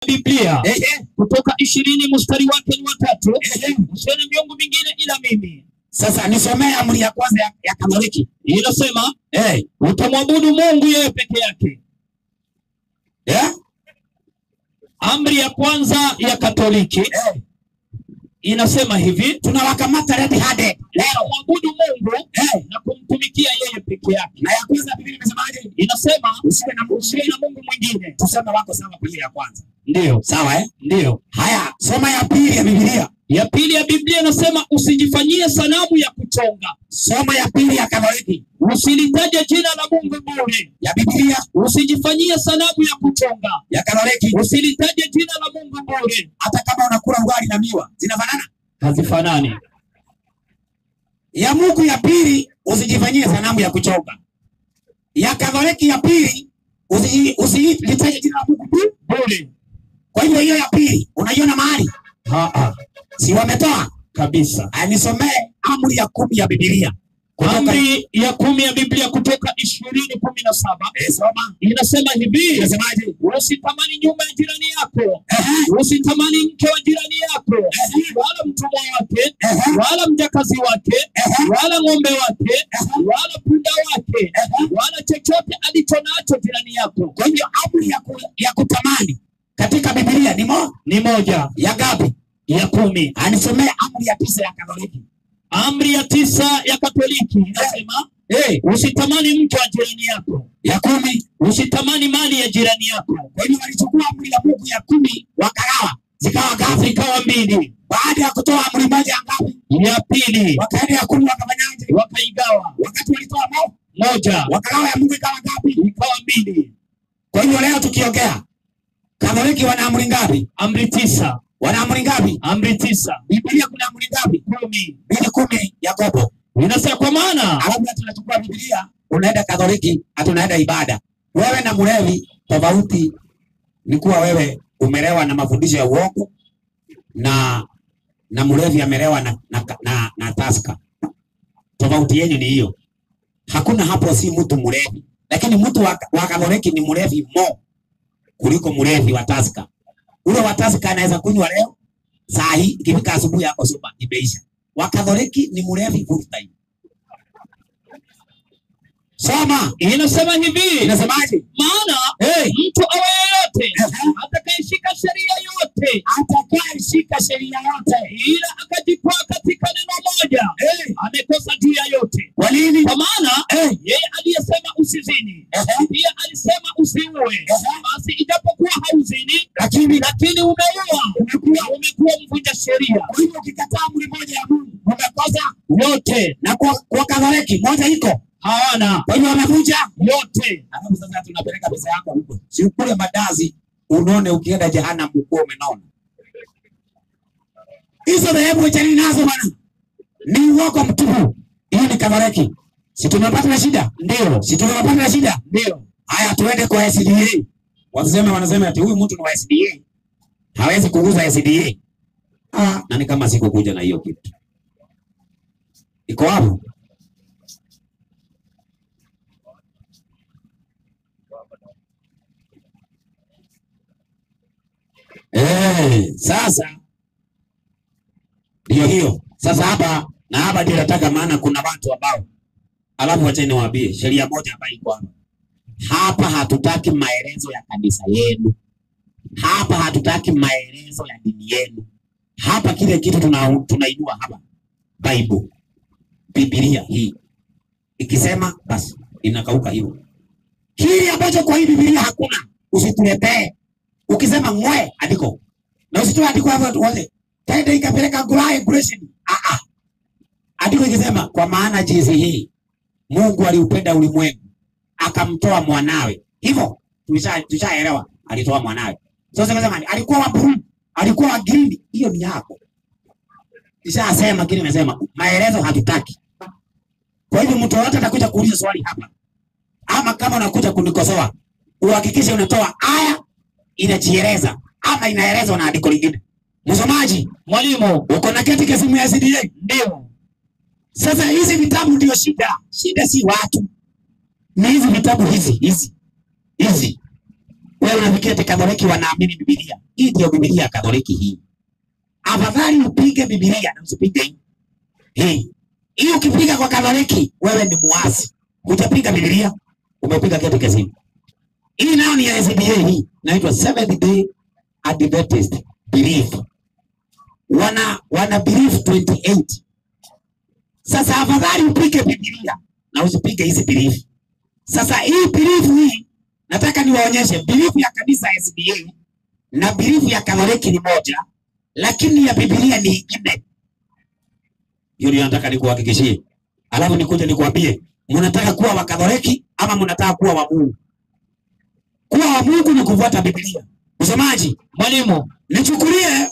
Biblia Kutoka 20 mstari wake ni 3. Usione miungu mingine ila mimi. Sasa nisomee amri ya kwanza ya Katoliki. Inasema utamwabudu Mungu yeye peke yake. Amri ya kwanza ya Katoliki inasema hivi, tunawakamata red handed leo kuabudu Mungu na kumtumikia yeye peke yake. Na ya kwanza Biblia imesemaje? Inasema usiwe na Mungu mwingine. Tuseme wako sawa kwa ya kwanza. Ndio. Sawa Ndio. Haya, soma ya pili ya Biblia. Ya pili ya Biblia inasema usijifanyie sanamu ya kuchonga. Soma ya pili ya Katoliki. Usilitaje jina la Mungu bure. Ya Biblia. Usijifanyie sanamu ya kuchonga. Ya Katoliki. Usilitaje jina la Mungu bure. Hata kama unakula ugali na miwa, zinafanana? Hazifanani. Ya Mungu ya pili, usijifanyie sanamu ya kuchonga. Ya Katoliki ya pili, usilitaje jina la Mungu bure. Kwa hivyo hiyo ya pili, unaiona mahali? Si wametoa kabisa. Anisomee amri ya 10 ya Biblia. Amri ya 10 ya Biblia Kutoka 20:17. Soma. Inasema hivi. Inasemaje? Usitamani nyumba ya jirani yako. Usitamani mke wa jirani yako. Wala mtumwa wake. Wala mjakazi wake. Wala ng'ombe wake. Wala punda wake. Wala chochote alichonacho jirani yako. Kwa hiyo amri ya kutamani katika Biblia ni moja. Ya ngapi? Ya 10. Anisomee amri ya 9 ya Katoliki. Amri ya 9 ya Katoliki inasema usitamani mke wa jirani yako. Ya 10, usitamani mali ya jirani yako. Kwa hiyo walichukua amri ya Mungu ya 10 wakagawa, zikawa ngapi? Zikawa 2. Baada ya kutoa amri moja ngapi? Ya pili. Wakaenda ya 10 wakafanyaje? Wakaigawa. Wakati walitoa moja, wakagawa ya Mungu ikawa ngapi? Ikawa 2. Kwa hiyo leo tukiongea Katoliki wana amri ngapi? Amri 9. Wana amri ngapi? Amri 9. Biblia kuna amri ngapi? 10. Biblia 10 Yakobo. Inasema kwa maana labda tunachukua Biblia, unaenda Katoliki, hatunaenda ibada. Wewe na mlevi tofauti ni kuwa wewe umelewa na mafundisho ya uongo na mlevi amelewa na taska. Tofauti yenu ni hiyo. Hakuna hapo si mtu mlevi. Lakini mtu wa Katoliki ni mlevi kuliko mlevi wa taska. Ule wa taska anaweza kunywa leo, saa hii ikifika asubuhi yako suba imeisha. Wa Katoliki ni mlevi full time. Soma. Inasema hivi. Inasemaje? Maana mtu awe yote atakayeshika sheria yote ila akajikwaa katika neno moja amekosa juu ya yote. Kwa nini? Kwa maana yeye aliyesema usizini pia alisema usiue. Basi ijapokuwa hauzini lakini umekuwa mvunja sheria. Kwa hivyo ukikataa amri moja ya Mungu umekosa yote. Na kwa Katoliki moja iko hawana. Kwa hivyo wamevunja yote. Alafu sasa tunapeleka pesa yako huko. Si ukule madazi unone ukienda jehanamu uko umenona. Hizo dhehebu chani nazo bwana. Ni uongo mtupu. Hii ni Katoliki. Si tumepata na shida? Ndio. Si tumepata na shida? Ndio. Haya tuende kwa SDA. Wanasema ati huyu mtu ni wa SDA. Hawezi kuuza SDA. Na ni kama sikukuja na hiyo kitu. Iko hapo. Sasa ndio hiyo. Sasa hapa ndio nataka, maana kuna watu ambao, alafu wacha niwaambie sheria moja ambayo iko hapa. Hapa hatutaki maelezo ya kanisa yenu. Hapa hatutaki maelezo ya dini yenu. Hapa kile kitu tunainua hapa Bible. Biblia hii ikisema basi inakauka hivyo. Kile ambacho kwa hii Biblia hakuna usituletee. Ukisema ngwe andiko. Na usitoe andiko hapo wote. Taenda ikapeleka ngulai impression. Andiko ikisema kwa maana jinsi hii Mungu aliupenda ulimwengu akamtoa mwanawe. Hivyo tushaelewa alitoa mwanawe. Sasa kama alikuwa wa blue, alikuwa wa green, hiyo ni yako. Nishasema kile nimesema, maelezo hatutaki. Kwa hivyo mtu wote atakuja kuuliza swali hapa. Ama kama unakuja kunikosoa, uhakikishe unatoa aya inajieleza ama inaelezwa na andiko lingine. Msomaji, mwalimu, uko na keti kwa simu ya SDA? Ndio. Sasa hizi vitabu ndio shida. Shida si watu. Ni hizi vitabu hizi. Wewe unafikia eti Katoliki wanaamini Biblia. Hii ndio Biblia ya Katoliki hii. Afadhali upige Biblia na usipige hii. Hii ukipiga kwa Katoliki wewe ni muasi. Hujapiga Biblia, umepiga catechism. Hii nayo ni ya SDA hii. Inaitwa Seventh Day Adventist Belief. Wana belief 28. Sasa afadhali upige Biblia na usipige hizi belief. Sasa hii belief hii nataka niwaonyeshe belief ya kanisa SDA na belief ya Katoliki ni moja, lakini ya Biblia ni ingine. Hiyo ndio nataka nikuhakikishie. Alafu nikuje nikuambie, mnataka kuwa wa Katoliki ama mnataka kuwa wa Mungu? Kuwa wa Mungu ni kufuata Biblia. Msomaji, Mwalimu, nichukulie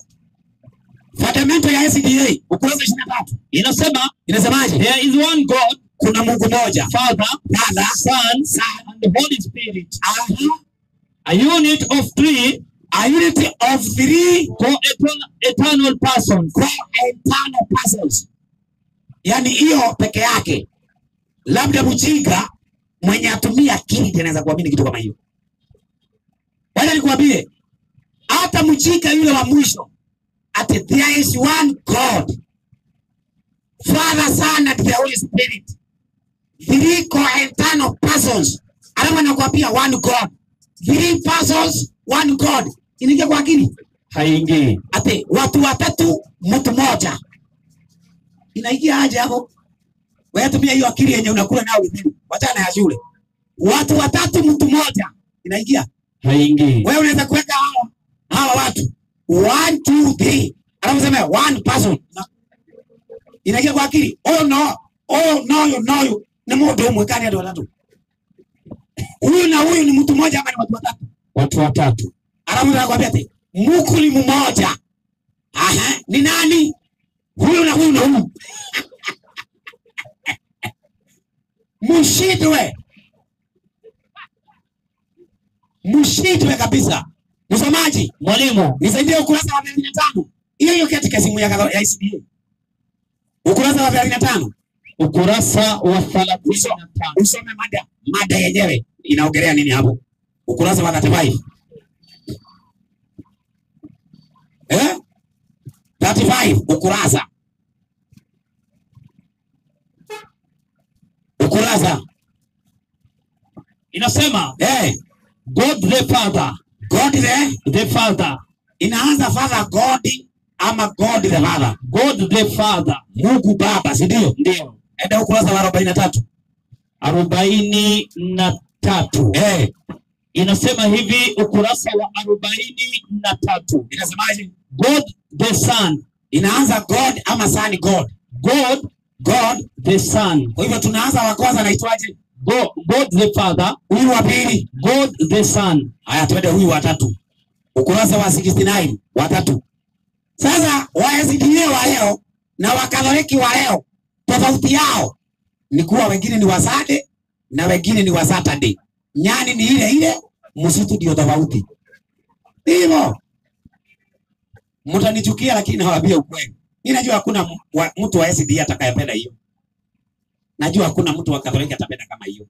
fundamento ya SDA ukurasa 23. Inasemaje? There is one God, kuna Mungu moja, Father, Son, and the Holy Spirit. A unit of three co-eternal persons. Yani hiyo peke yake. Labda mjinga mwenye atumia akili anaweza kuamini kitu kama hiyo. Wacha nikwambie, hata mjinga yule wa mwisho, ati there is one God, Father, Son and the Holy Spirit, three co-eternal persons. Alafu anakuambia one God, three persons, one God. Inaingia kwa akili? Haingii. Ati watu watatu mtu mmoja. Inaingia aje hapo? Wewe tumia hiyo akili yenye unakula nao wengine. Wachana ya shule. Watu watatu mtu mmoja. Inaingia? Haingii. Wewe unaweza kuweka hawa watu 1 2 3. Alafu sema one person. Inaingia kwa akili? Oh no. Ni mmoja mwekani hadi watatu. Huyu na huyu ni mtu mmoja ama ni watu watatu? Watu watatu. Alafu anakuambia ati Mungu ni mmoja. Ni nani? Huyu na huyu na huyu. Mshitwe kabisa. Msomaji, Mwalimu, nisaidie ukurasa wa 35. Hiyo katika simu ya ICDA. Ukurasa wa 35. Ukurasa wa 35. Usome mada yenyewe inaongelea nini hapo? Ukurasa wa 35. 35 ukurasa. Inasema God the Father. God the Father. Inaanza Father God ama God the Father? God the Father. Mungu Baba, si ndio? Ndio. Enda ukurasa wa 43. 43. Inasema hivi, ukurasa wa 43. Inasemaje? God the Son. Inaanza God ama Son God? God the Son. Kwa hivyo tunaanza wa kwanza anaitwaje? God the Father. Huyu wa pili God the Son. Haya, twende huyu wa tatu. Ukurasa wa 69 wa tatu. Sasa Waesdia wa leo na Wakatoliki wa leo tofauti yao ni kuwa wengine ni Wasade na wengine ni Wasaturday. Nyani ni ile ile, msitu ndio tofauti. Hivyo mtanichukia, lakini nawaambia ukweli. Mimi najua hakuna mtu wa SDA atakayependa hiyo. Najua hakuna mtu wa Katoliki atapenda kama hiyo.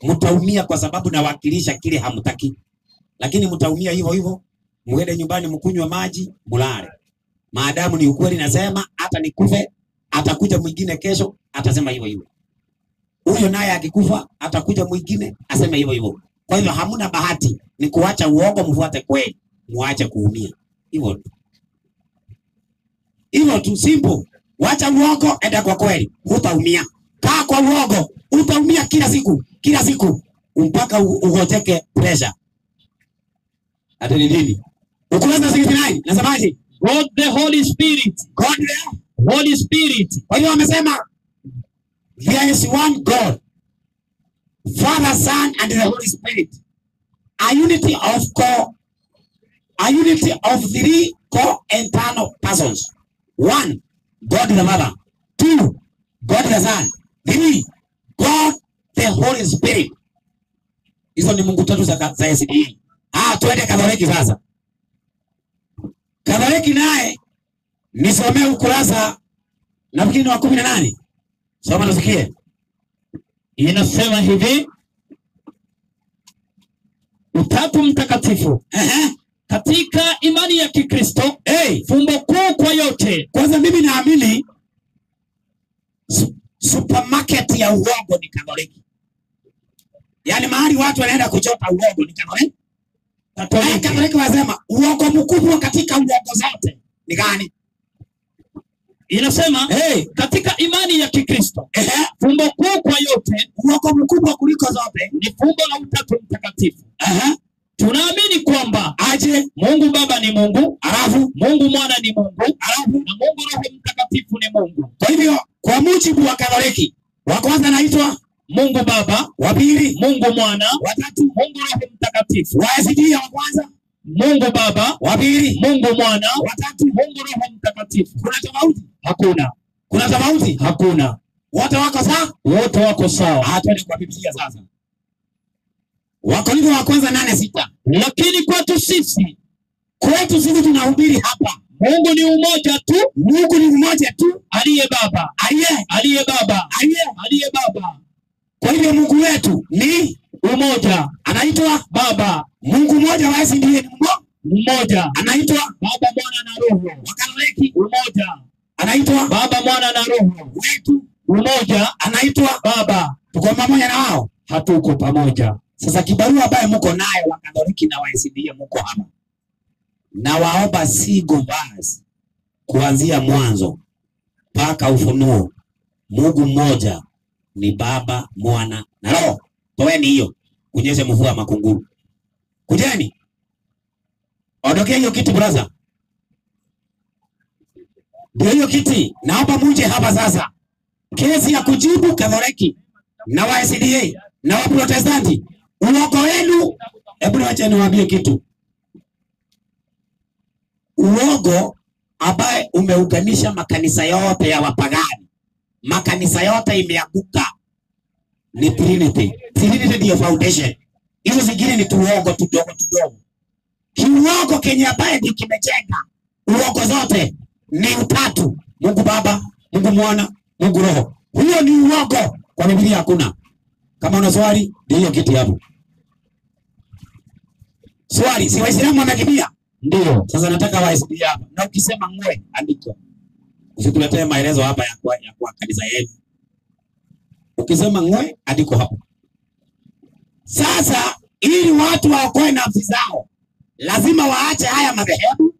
Mtaumia kwa sababu nawakilisha kile hamtaki. Lakini mtaumia hivyo hivyo. Muende nyumbani mkunywe maji, mulale. Maadamu ni ukweli nasema, hata nikufe, atakuja mwingine kesho, atasema hivyo hivyo. Huyo naye akikufa, atakuja mwingine, aseme hivyo hivyo. Kwa hivyo hamuna bahati, ni kuacha uongo mfuate kweli, muache kuumia. Hivyo tu. Hivyo tu, simple. Wacha uongo, enda kwa kweli, hutaumia. Kaa kwa uongo, utaumia kila siku, mpaka ugoteke pressure. Hata ni nini? Ukurasa 69, nasemaje? God the Holy Spirit. God the Holy Spirit. Kwa hiyo wamesema there is one God, Father, Son and the Holy Spirit. A unity of three co-eternal persons. 1, God the Father. 2, God the Son. 3, God the Holy Spirit. Hizo ni Mungu tatu za SDA. Tuende Katoliki sasa. Katoliki naye nisomee ukurasa nafikiri wa 18. Soma nasikie. Inasema hivi, Utatu Mtakatifu. Katika imani ya Kikristo, fumbo kuu kwa yote. Kwanza mimi naamini supermarket ya uongo ni Katoliki. Yaani mahali watu wanaenda kuchota uongo ni Katoliki. Katoliki wasema uongo mkubwa katika uongo zote ni gani? Inasema katika imani ya Kikristo, fumbo kuu kwa yote, uongo mkubwa kuliko zote ni fumbo la Utatu Mtakatifu. Tunaamini kwamba Mungu Baba ni Mungu, alafu Mungu Mwana ni Mungu, alafu na Mungu Roho Mtakatifu ni Mungu. Kwa hivyo kwa mujibu wa Katoliki, wa kwanza anaitwa Mungu Baba, wa pili Mungu Mwana, wa tatu Mungu Roho Mtakatifu. Wa SDA wa kwanza Mungu Baba, wa pili Mungu Mwana, wa tatu Mungu Roho Mtakatifu. Kuna tofauti? Hakuna. Kuna tofauti? Hakuna. Wote wako sawa? Wote wako sawa. Twende kwa Biblia sasa. Wakorintho wa kwanza 8:6. Lakini kwetu sisi tunahubiri hapa, Mungu ni umoja tu. Mungu ni umoja tu, aliye Baba, aliye Baba. Kwa hivyo Mungu wetu ni umoja, anaitwa Baba. Mungu mmoja wa SDA ni mmoja, anaitwa Baba, Mwana na Roho. Wakatoliki umoja, anaitwa Baba, Mwana na Roho. Wetu umoja, anaitwa Baba. Tuko pamoja na wao? Hatuko pamoja. Sasa kibarua ambaye mko nayo Wakatoliki na SDA mko hapa, na waomba sigo basi kuanzia mwanzo mpaka Ufunuo, Mungu mmoja ni Baba, Mwana na Roho. Toeni hiyo, kunyeshe mvua makunguru. Kujeni. Ondokea hiyo kiti brother. Ndio hiyo kiti. Naomba muje hapa sasa. Kesi ya kujibu Katoliki na wa SDA na wa Protestanti. Uongo wenu, hebu niwache niwaambie kitu. Uongo ambaye umeuganisha makanisa yote ya wapagani. Makanisa yote imeanguka. Ni Trinity. Trinity ndio foundation. Hizo zingine ni tuongo tudogo. Kiuongo kenye ambaye ndio kimejenga uongo zote ni utatu. Mungu Baba, Mungu Mwana, Mungu Roho. Huyo ni uongo. Kwa Biblia hakuna. Kama una swali, ndio hiyo kiti hapo. Swali, si Waislamu wamekimbia? Ndio. Sasa nataka waisidi hapa. Na ukisema ngwe, andika. Usituletee maelezo hapa ya kwa kanisa yetu. Ukisema ngwe, andiko hapo. Sasa ili watu waokoe nafsi zao, lazima waache haya madhehebu,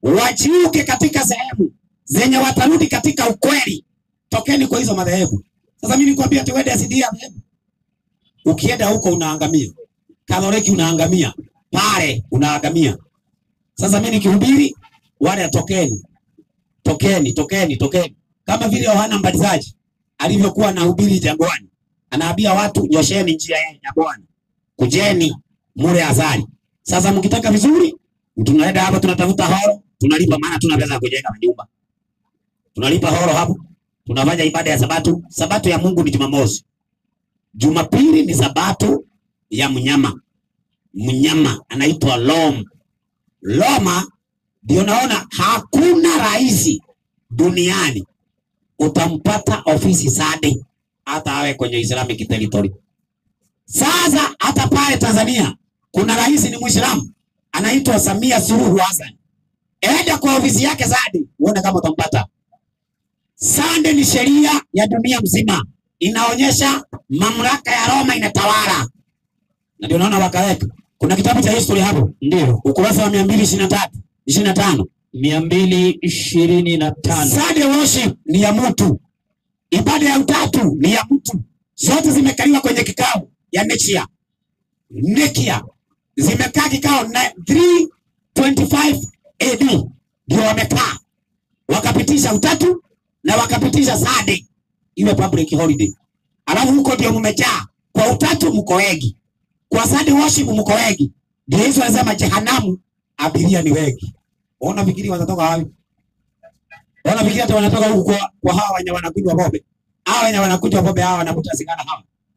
wajiuke katika sehemu zenye watarudi katika ukweli. Tokeni kwa hizo madhehebu. Sasa mimi nikwambia ati wewe SDA madhehebu. Ukienda huko unaangamia. Katoliki unaangamia. Pale unaangamia. Sasa mimi nikihubiri wale tokeni. Kama vile Yohana Mbatizaji alivyokuwa anahubiri jangwani. Anaambia watu nyosheni njia ya Bwana. Kujeni mure azali. Sasa mkitaka vizuri, tunaenda hapa tunatafuta horo, tunalipa maana tuna pesa kujenga manyumba. Tunalipa horo hapo. Tunafanya ibada ya Sabato. Sabato ya Mungu ni Jumamosi. Jumapili ni Sabato ya mnyama. Mnyama anaitwa Loma. Ndio naona hakuna rais duniani utampata ofisi Sade hata awe kwenye Islamic territory. Sasa hata pale Tanzania kuna rais ni Muislamu anaitwa Samia Suluhu Hassan. Enda kwa ofisi yake Sade uone kama utampata. Sade ni sheria ya dunia mzima. Inaonyesha mamlaka ya Roma inatawala. Na ndio naona wakaweka. Kuna kitabu cha history hapo. Ndio. Ukurasa wa 225. 225. Sade worship ni ya mtu. Ibada ya utatu ni ya mtu. Zote zimekaliwa kwenye kikao ya Nekia. Zimekaa kikao na 325 AD. Ndio wamekaa. Wakapitisha utatu na wakapitisha Sade iwe public holiday. Alafu huko ndio mmejaa. Kwa utatu mko wengi. Kwa Sade worship mko wengi. Ndio Yesu anasema jehanamu abiria ni wengi. Ona fikiri watatoka wapi? Ona fikiri hata wanatoka huko kwa hawa wenye wanakunywa pombe. Hawa wenye wanakunywa pombe hawa wanavuta sigara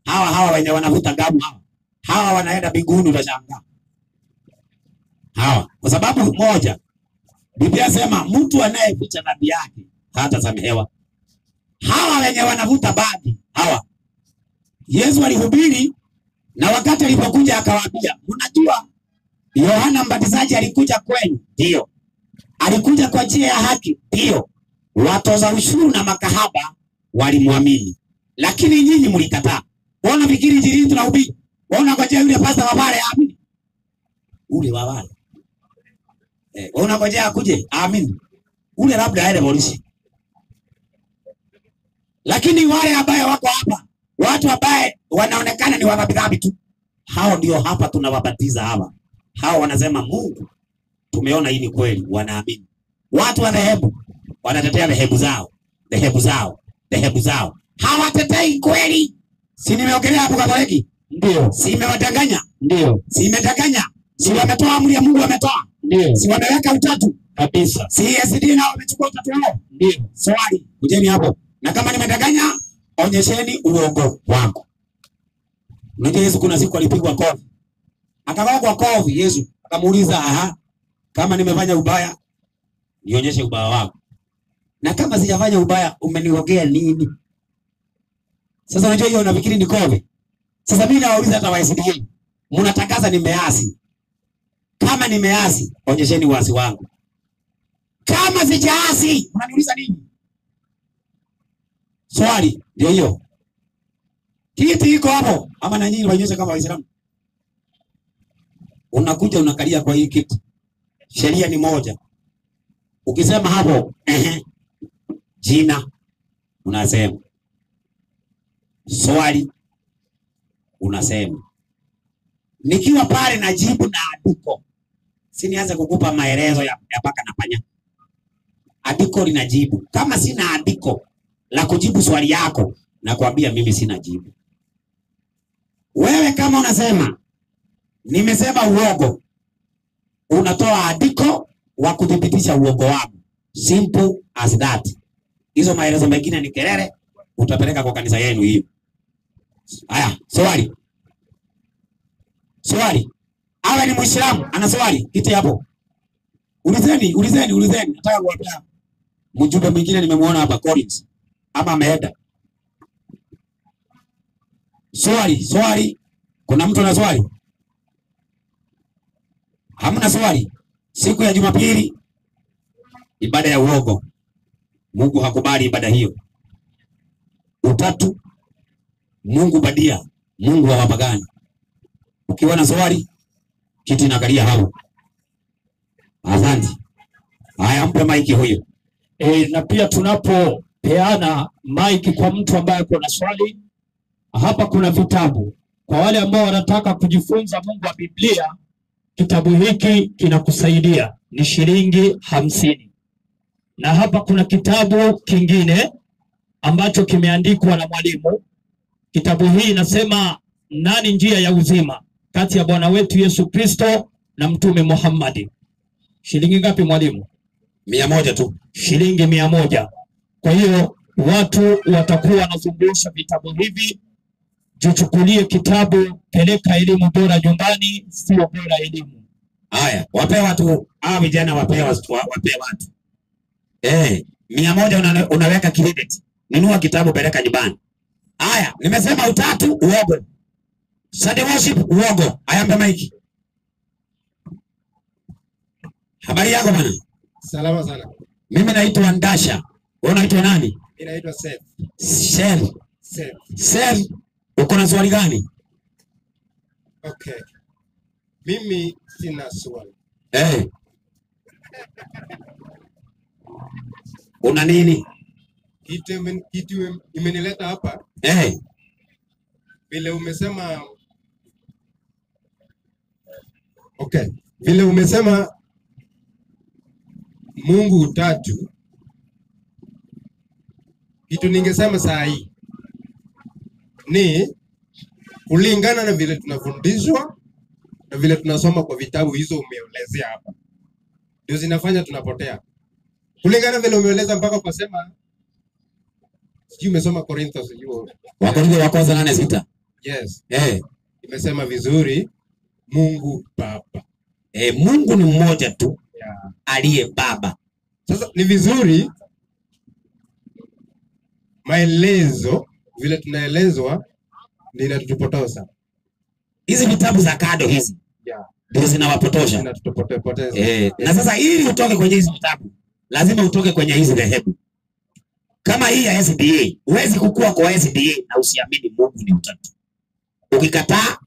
hawa. Hawa wenye wanavuta gamu hawa. Hawa wanaenda mbinguni utashangaa. Hawa kwa sababu moja. Biblia inasema mtu anayeficha dhambi yake hatasamehewa. Hawa wenye wanavuta bangi hawa. Yesu alihubiri Na wakati alipokuja akawaambia, mnajua Yohana Mbatizaji alikuja kwenu? Ndio. Alikuja kwa njia ya haki? Ndio. Watoza ushuru na makahaba walimwamini, lakini nyinyi mlikataa. Ona fikiri injili tunahubiri. Ona kwa njia yule pasta Wabale amini. Ule Wabale. Ona kwa njia akuje amini. Ule labda aende polisi. Lakini wale ambao wako hapa, watu ambao wanaonekana ni wadhambi tu, hao ndio hapa tunawabatiza hapa. Hao wanasema Mungu, tumeona hii ni kweli, wanaamini. Watu wa dhehebu wanatetea dhehebu zao. Hawatetei kweli. Si nimeongelea hapo Katoliki? Ndio. Si imewadanganya? Ndio. Si imedanganya? Si wametoa amri ya Mungu wametoa? Ndio. Si wameweka utatu? Kabisa. Si SD na wamechukua utatu wao? Ndio. Swali, kujeni hapo. Na kama nimedanganya, onyesheni uongo wangu. Unajua Yesu kuna siku alipigwa kofi. Akagongwa kofi Yesu. Akamuuliza, kama nimefanya ubaya, nionyeshe ubaya wako. Na kama sijafanya ubaya, umenigongea nini? Sasa unajua hiyo unafikiri ni kofi. Sasa mimi nawauliza hata waisidi. Mnatangaza nimeasi. Kama nimeasi, onyesheni uasi wangu. Kama sijaasi, unaniuliza nini? Swali ndio hiyo. Kiti iko hapo ama na nyinyi wanyosha kama Waislamu. Unakuja unakalia kwa hii kiti. Sheria ni moja. Ukisema hapo jina unasema. Swali unasema. Nikiwa pale najibu na andiko. Si nianze kukupa maelezo ya paka na panya. Andiko linajibu. Kama sina andiko la kujibu swali yako, nakwambia mimi sina jibu. Wewe kama unasema nimesema uongo, unatoa andiko wa kudhibitisha uongo wangu. Simple as that. Hizo maelezo mengine ni kelele, utapeleka kwa kanisa yenu hiyo. Haya, swali. Swali. Awe ni Muislamu, ana swali, kiti hapo. Ulizeni. Nataka kuwapea mjumbe mwingine nimemuona hapa Collins. Ama ameenda. Swali. Kuna mtu ana swali? Hamna swali. Siku ya Jumapili ibada ya uongo. Mungu hakubali ibada hiyo. Utatu, Mungu badia, Mungu wa wapagani. Ukiwa na swali, kiti nakalia hapo. Asante. Haya, mpe maiki huyo. Na pia tunapopeana maiki kwa mtu ambaye kuna swali, hapa kuna vitabu. Kwa wale ambao wanataka kujifunza Mungu wa Biblia, kitabu hiki kinakusaidia, ni shilingi 50. Na hapa kuna kitabu kingine ambacho kimeandikwa na mwalimu. Kitabu hii inasema nani njia ya uzima kati ya Bwana wetu Yesu Kristo na Mtume Muhammad. Shilingi ngapi mwalimu? 100 tu. Shilingi 100. Kwa hiyo watu watakuwa wanazungusha vitabu hivi. Jichukulie kitabu, peleka elimu bora nyumbani, sio bora elimu. Haya, wape watu, vijana wape watu. 100 unaweka credit. Nunua kitabu, peleka nyumbani. Haya, nimesema utatu uogo. Sunday worship uogo. Haya, mpe maiki. Habari yako bwana? Salama sana. Mimi naitwa Ndasha. Wewe unaitwa nani? Mimi naitwa Seth. Seth. Uko na swali gani? Okay. Mimi sina swali. Una nini? Kitu imenileta hapa. Vile umesema. Okay. Vile umesema Mungu utatu. Kitu ningesema saa hii ni kulingana na vile tunafundishwa na vile tunasoma kwa vitabu hizo umeelezea hapa, ndio zinafanya tunapotea. Kulingana vile umeeleza mpaka ukasema, sijui umesoma Korintho, sijui Wakorintho wa kwanza 8:6. Yes. Imesema vizuri Mungu Baba. Mungu ni mmoja tu, aliye Baba. Sasa ni vizuri maelezo vile tunaelezwa ndio inatupotosa. Hizi vitabu za kado hizi ndio zinawapotosha. Na sasa ili utoke kwenye hizi vitabu lazima utoke kwenye hizi dhehebu. Kama hii ya SDA, huwezi kukua kwa SDA na usiamini Mungu ni utatu. Ukikataa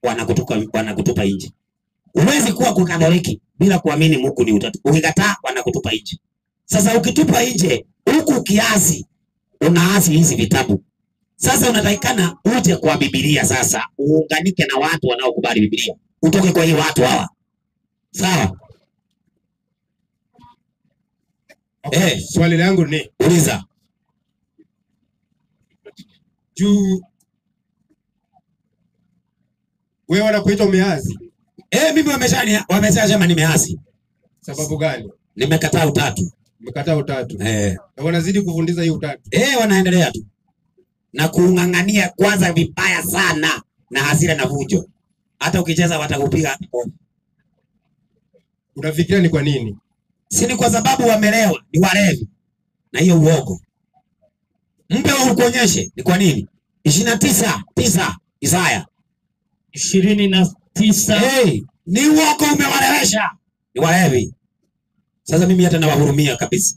wanakutupa nje. Huwezi kuwa kwa Katoliki bila kuamini Mungu ni utatu. Ukikataa wanakutupa nje. Sasa ukitupa nje huku kiasi unaasi hizi vitabu. Sasa unatakikana uje kwa Biblia sasa, uunganike na watu wanaokubali Biblia. Utoke kwa hii watu hawa. Sawa? Okay. Swali langu ni uliza. Juu wewe wanakuita umeasi? Mimi wameshasema nimeasi. Sababu gani? Nimekataa utatu. Nimekataa utatu. Na wanazidi kufundisha hii utatu. Wanaendelea tu. Na kuungangania kwanza vibaya sana na hasira na vujo. Hata ukicheza watakupiga. Unafikiria ni kwa nini? Si ni kwa sababu wamelewa, ni walevi. Na hiyo uogo. Mpe ukuonyeshe ni kwa nini? 29:9 Isaya 29. Ni uogo umewalewesha. Ni walevi. Sasa mimi hata nawahurumia kabisa.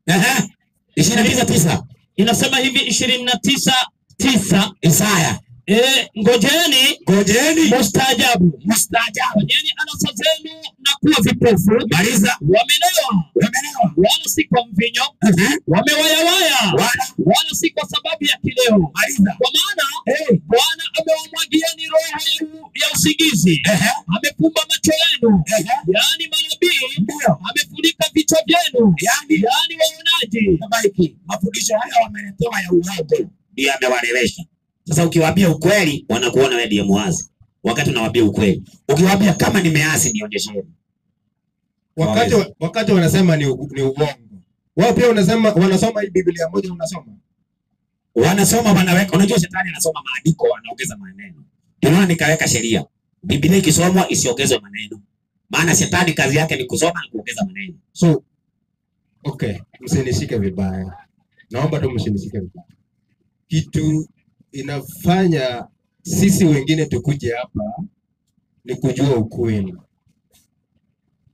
29:9 inasema hivi 29:9 Isaya. Ngojeni mustaajabu. Ngojeni anasa zenu na kuwa vipofu. Maliza. Wamelewa. Wala si kwa mvinyo. Wamewayawaya. Wala si kwa sababu ya kileo. Maliza. Kwa maana Bwana amewamwagieni roho ya usingizi. Amepumba macho yenu. Yaani manabii. Amefunika vichwa vyenu. Yaani waonaji. Mafundisho haya wameletewa ya uongo. Ndio amewalewesha. Sasa ukiwaambia ukweli wanakuona wewe ndiye muasi. Wakati unawaambia ukweli. Ukiwaambia kama nimeasi nionyesheni. Wakati wanasema ni uongo. Wao pia wanasoma hii Biblia moja unasoma. Wanasoma wanaweka. Unajua shetani anasoma maandiko anaongeza maneno. Ndio nikaweka sheria. Biblia ikisomwa isiongezwe maneno. Maana shetani kazi yake ni kusoma na kuongeza maneno. So msinishike vibaya. Naomba tu msinishike vibaya. Kitu inafanya sisi wengine tukuje hapa ni kujua ukweli.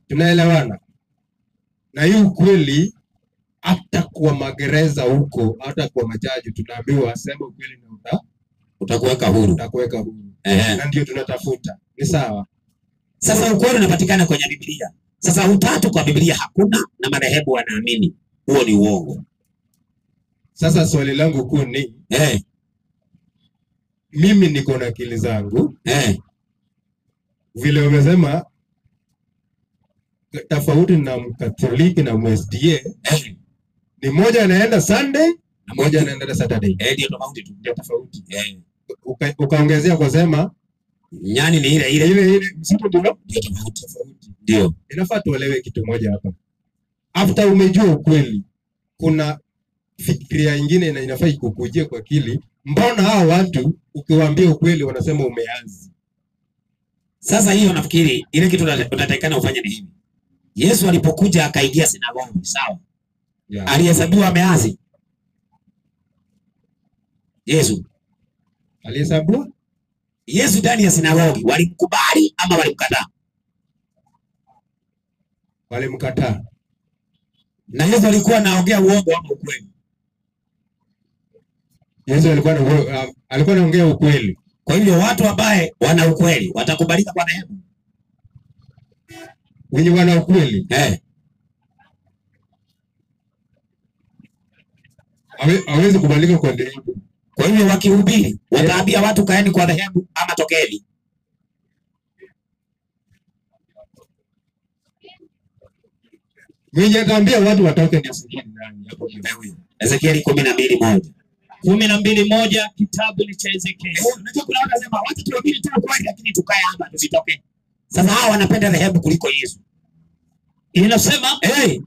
Tunaelewana? Na hii ukweli hata kwa magereza huko, hata kwa majaji tunaambiwa sema ukweli na utakuweka huru. Na ndio tunatafuta. Ni sawa? Sasa ukweli unapatikana kwenye Biblia. Sasa utatu kwa Biblia hakuna na madhehebu wanaamini. Huo ni uongo. Sasa swali langu kuu ni mimi niko na akili zangu. Vile umesema tofauti na Mkatoliki na MSDA. Ni moja anaenda Sunday na moja anaenda Saturday. Ndio tofauti. Ukaongezea kusema nyani ni ile msitu ndio tofauti. Ndio. Inafaa tuelewe kitu moja hapa. After umejua ukweli, kuna fikiria nyingine na inafaa ikukujie kwa akili. Mbona hao watu ukiwaambia ukweli wanasema umeanzi? Sasa hiyo nafikiri ile kitu unatakikana ufanye ni hivi. Yesu alipokuja akaingia sinagogi, sawa? Alihesabiwa ameanzi. Yesu alihesabiwa? Yesu ndani ya sinagogi walimkubali ama walimkataa? Walimkataa. Na Yesu alikuwa anaongea uongo ama ukweli? Yesu alikuwa anaongea ukweli. Kwa hivyo watu ambaye wana ukweli watakubalika kwa dhehebu. Wenye wana ukweli hawezi kubalika kwa dhehebu. Kwa hivyo wakihubiri wataambia watu kaeni kwa dhehebu ama tokeni. Mwenye ataambia watu watoke ni Ezekieli 12:1. 12:1 kitabu ni cha Ezekieli. Unajua kuna watu wanasema watu tuhubiri tu kweli lakini tukae hapa tusitoke. Sasa hao wanapenda dhehebu kuliko Yesu. Inasema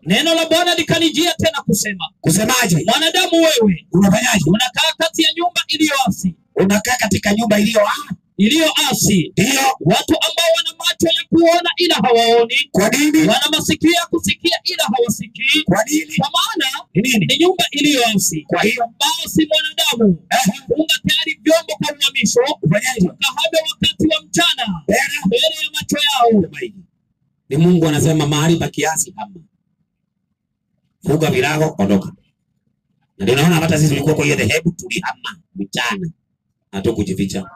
neno la Bwana likanijia tena kusema. Kusemaje? Mwanadamu wewe unafanyaje? Unakaa kati ya nyumba iliyoasi. Unakaa katika nyumba iliyoasi. Ndio. Watu ambao wana macho ya kuona ila hawaoni. Kwa nini? Wana masikio ya kusikia ila hawasikii. Kwa nini? Kwa maana ni nyumba iliyoasi. Kwa hiyo basi mwanadamu, funga tayari vyombo kwa uhamisho, ukahame wakati wa mchana mbele ya macho yao. Ni Mungu anasema mahali pa kiasi hama. Funga virago, ondoka. Na ndio naona hata sisi tulikuwa kwa hiyo dhehebu tulihama mchana. Hatukujificha.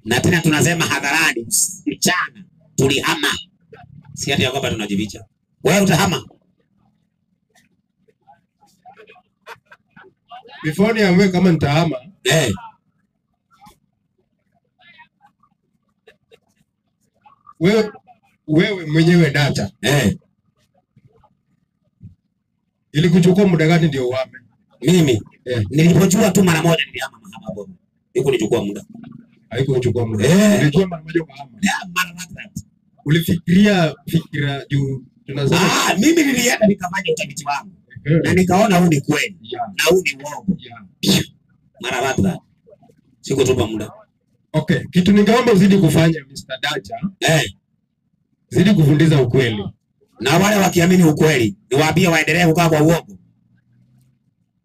Na tena tunasema hadharani mchana tulihama. Si hadi ya kwamba tunajificha. Wewe utahama. Before niamue kama nitahama, wewe mwenyewe data. Ili kuchukua muda gani ndio uhame? Mimi nilipojua tu mara moja nilihama mahama hapo. Iko nichukua muda. Haikuchukua muda. Nilichukua mara moja ukahama. Mara moja. Ulifikiria juu tunasema mimi nilienda nikafanya utafiti wangu. Na nikaona huu ni kweli. Na huu ni uongo. Mara moja. Sikutupa muda. Okay, kitu ningeomba uzidi kufanya Mr. Dacha. Zidi kufundisha ukweli. Na wale wakiamini ukweli, niwaambie waendelee kukaa kwa uongo.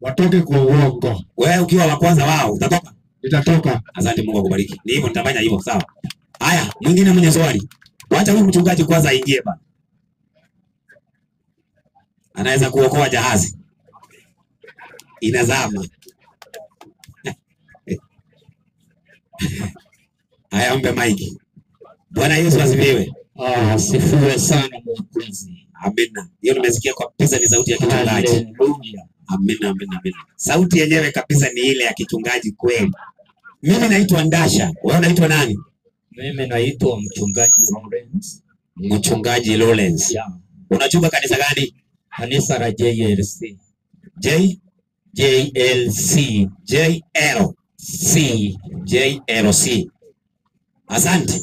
Watoke kwa uongo. Wewe ukiwa wa kwanza wao utatoka? Nitatoka. Asante, Mungu akubariki. Ni hivyo nitafanya hivyo, sawa. Haya, mwingine mwenye swali. Wacha huyu mchungaji kwanza aingie bana. Anaweza kuokoa jahazi. Inazama. Haya, mpe maiki. Bwana Yesu asifiwe. Asifiwe sana Mwokozi. Amina. Hiyo nimesikia kabisa ni sauti ya kichungaji. Haleluya. Amina, amina, amina. Sauti yenyewe kabisa ni ile ya kichungaji kweli. Mimi naitwa Ndasha. Wewe unaitwa nani? Mimi naitwa mchungaji Lawrence. Mchungaji Lawrence. Yeah. Unachunga kanisa gani? Kanisa la JLC. JLC. JLC. Asante.